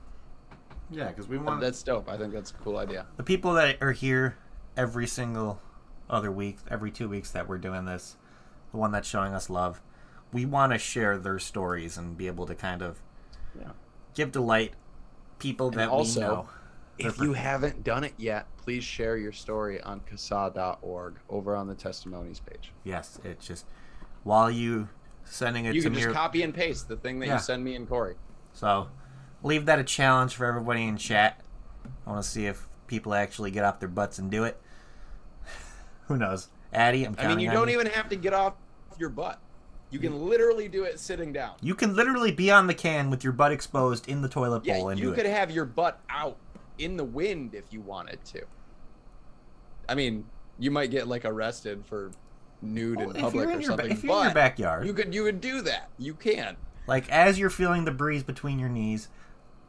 Yeah, because we want...
That's dope. I think that's a cool idea.
The people that are here every single other week, every 2 weeks that we're doing this, the one that's showing us love, we want to share their stories and be able to kind of give delight people that
also,
we know.
If you haven't done it yet, please share your story on CASA.org over on the testimonies page.
Yes, it's just while you sending it
you
to
can
me.
Just copy and paste the thing that you send me and Corey.
So leave that a challenge for everybody in chat. I want to see if people actually get off their butts and do it. Who knows? Addy, I'm counting on you.
You don't even have to get off your butt. You can literally do it sitting down.
You can literally be on the can with your butt exposed in the toilet bowl and do it.
You could have your butt out in the wind if you wanted to. I mean, you might get like arrested for nude in public or something.
If you're in your backyard,
you could do that. You can.
Like as you're feeling the breeze between your knees,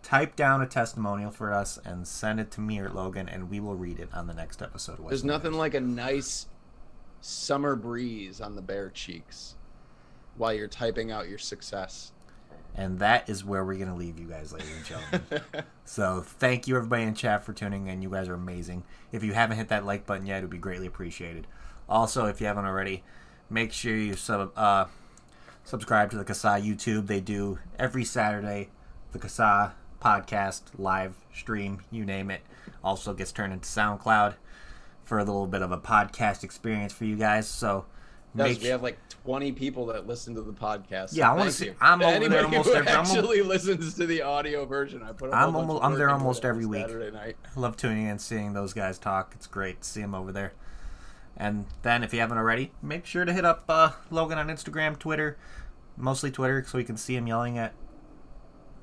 type down a testimonial for us and send it to me or Logan, and we will read it on the next episode.
There's nothing like a nice summer breeze on the bare cheeks while you're typing out your success.
And that is where we're going to leave you guys, ladies and gentlemen. So thank you, everybody in chat, for tuning in. You guys are amazing. If you haven't hit that like button yet, it would be greatly appreciated. Also, if you haven't already, make sure you subscribe to the CASA YouTube. They do every Saturday the CASA podcast, live stream, you name it. Also gets turned into SoundCloud for a little bit of a podcast experience for you guys. So
we have like 20 people that listen to the podcast.
Yeah, I want to see. I'm over there almost every.
Actually, listens to the audio version. I put.
I'm there almost every week.
Saturday night.
I love tuning in, seeing those guys talk. It's great to see them over there. And then, if you haven't already, make sure to hit up Logan on Instagram, Twitter, mostly Twitter, so we can see him yelling at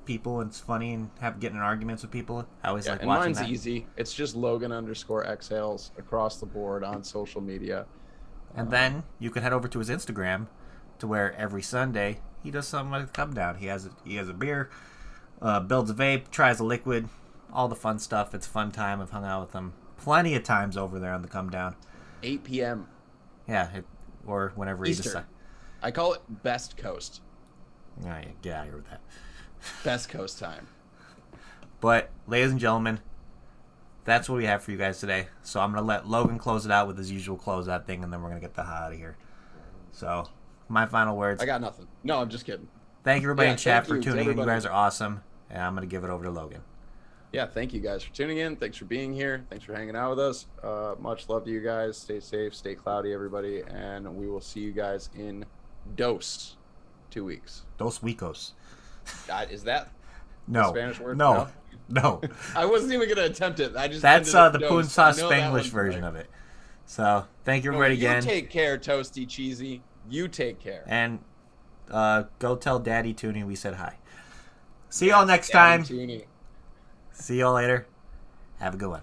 people. And it's funny and getting in arguments with people. I always like watching
mine's
that.
Easy. It's just Logan_exhales across the board on social media.
And then you can head over to his Instagram, to where every Sunday he does something like the come down. He has a beer, builds a vape, tries a liquid, all the fun stuff. It's a fun time. I've hung out with him plenty of times over there on the come down.
8 p.m.
Yeah, or whenever
Eastern.
he decides.
I call it Best Coast.
Yeah, get out of here with that.
Best Coast time.
But, ladies and gentlemen, that's what we have for you guys today. So I'm going to let Logan close it out with his usual closeout thing, and then we're going to get the hell out of here. So, my final words.
I got nothing. No, I'm just kidding.
Thank you, everybody in chat, for tuning in. You guys are awesome. And I'm going to give it over to Logan.
Yeah, thank you guys for tuning in. Thanks for being here. Thanks for hanging out with us. Much love to you guys. Stay safe, stay cloudy, everybody. And we will see you guys in 2 weeks.
Dos Weekos.
Is that
no
Spanish word?
No.
I wasn't even going to attempt it.
That's the Poonsauce Spanglish version of it. So, thank you, everybody, again.
You take care, Toasty Cheesy. You take care.
And go tell Daddy Tooney we said hi. See y'all next time.
Tooney.
See y'all later. Have a good one.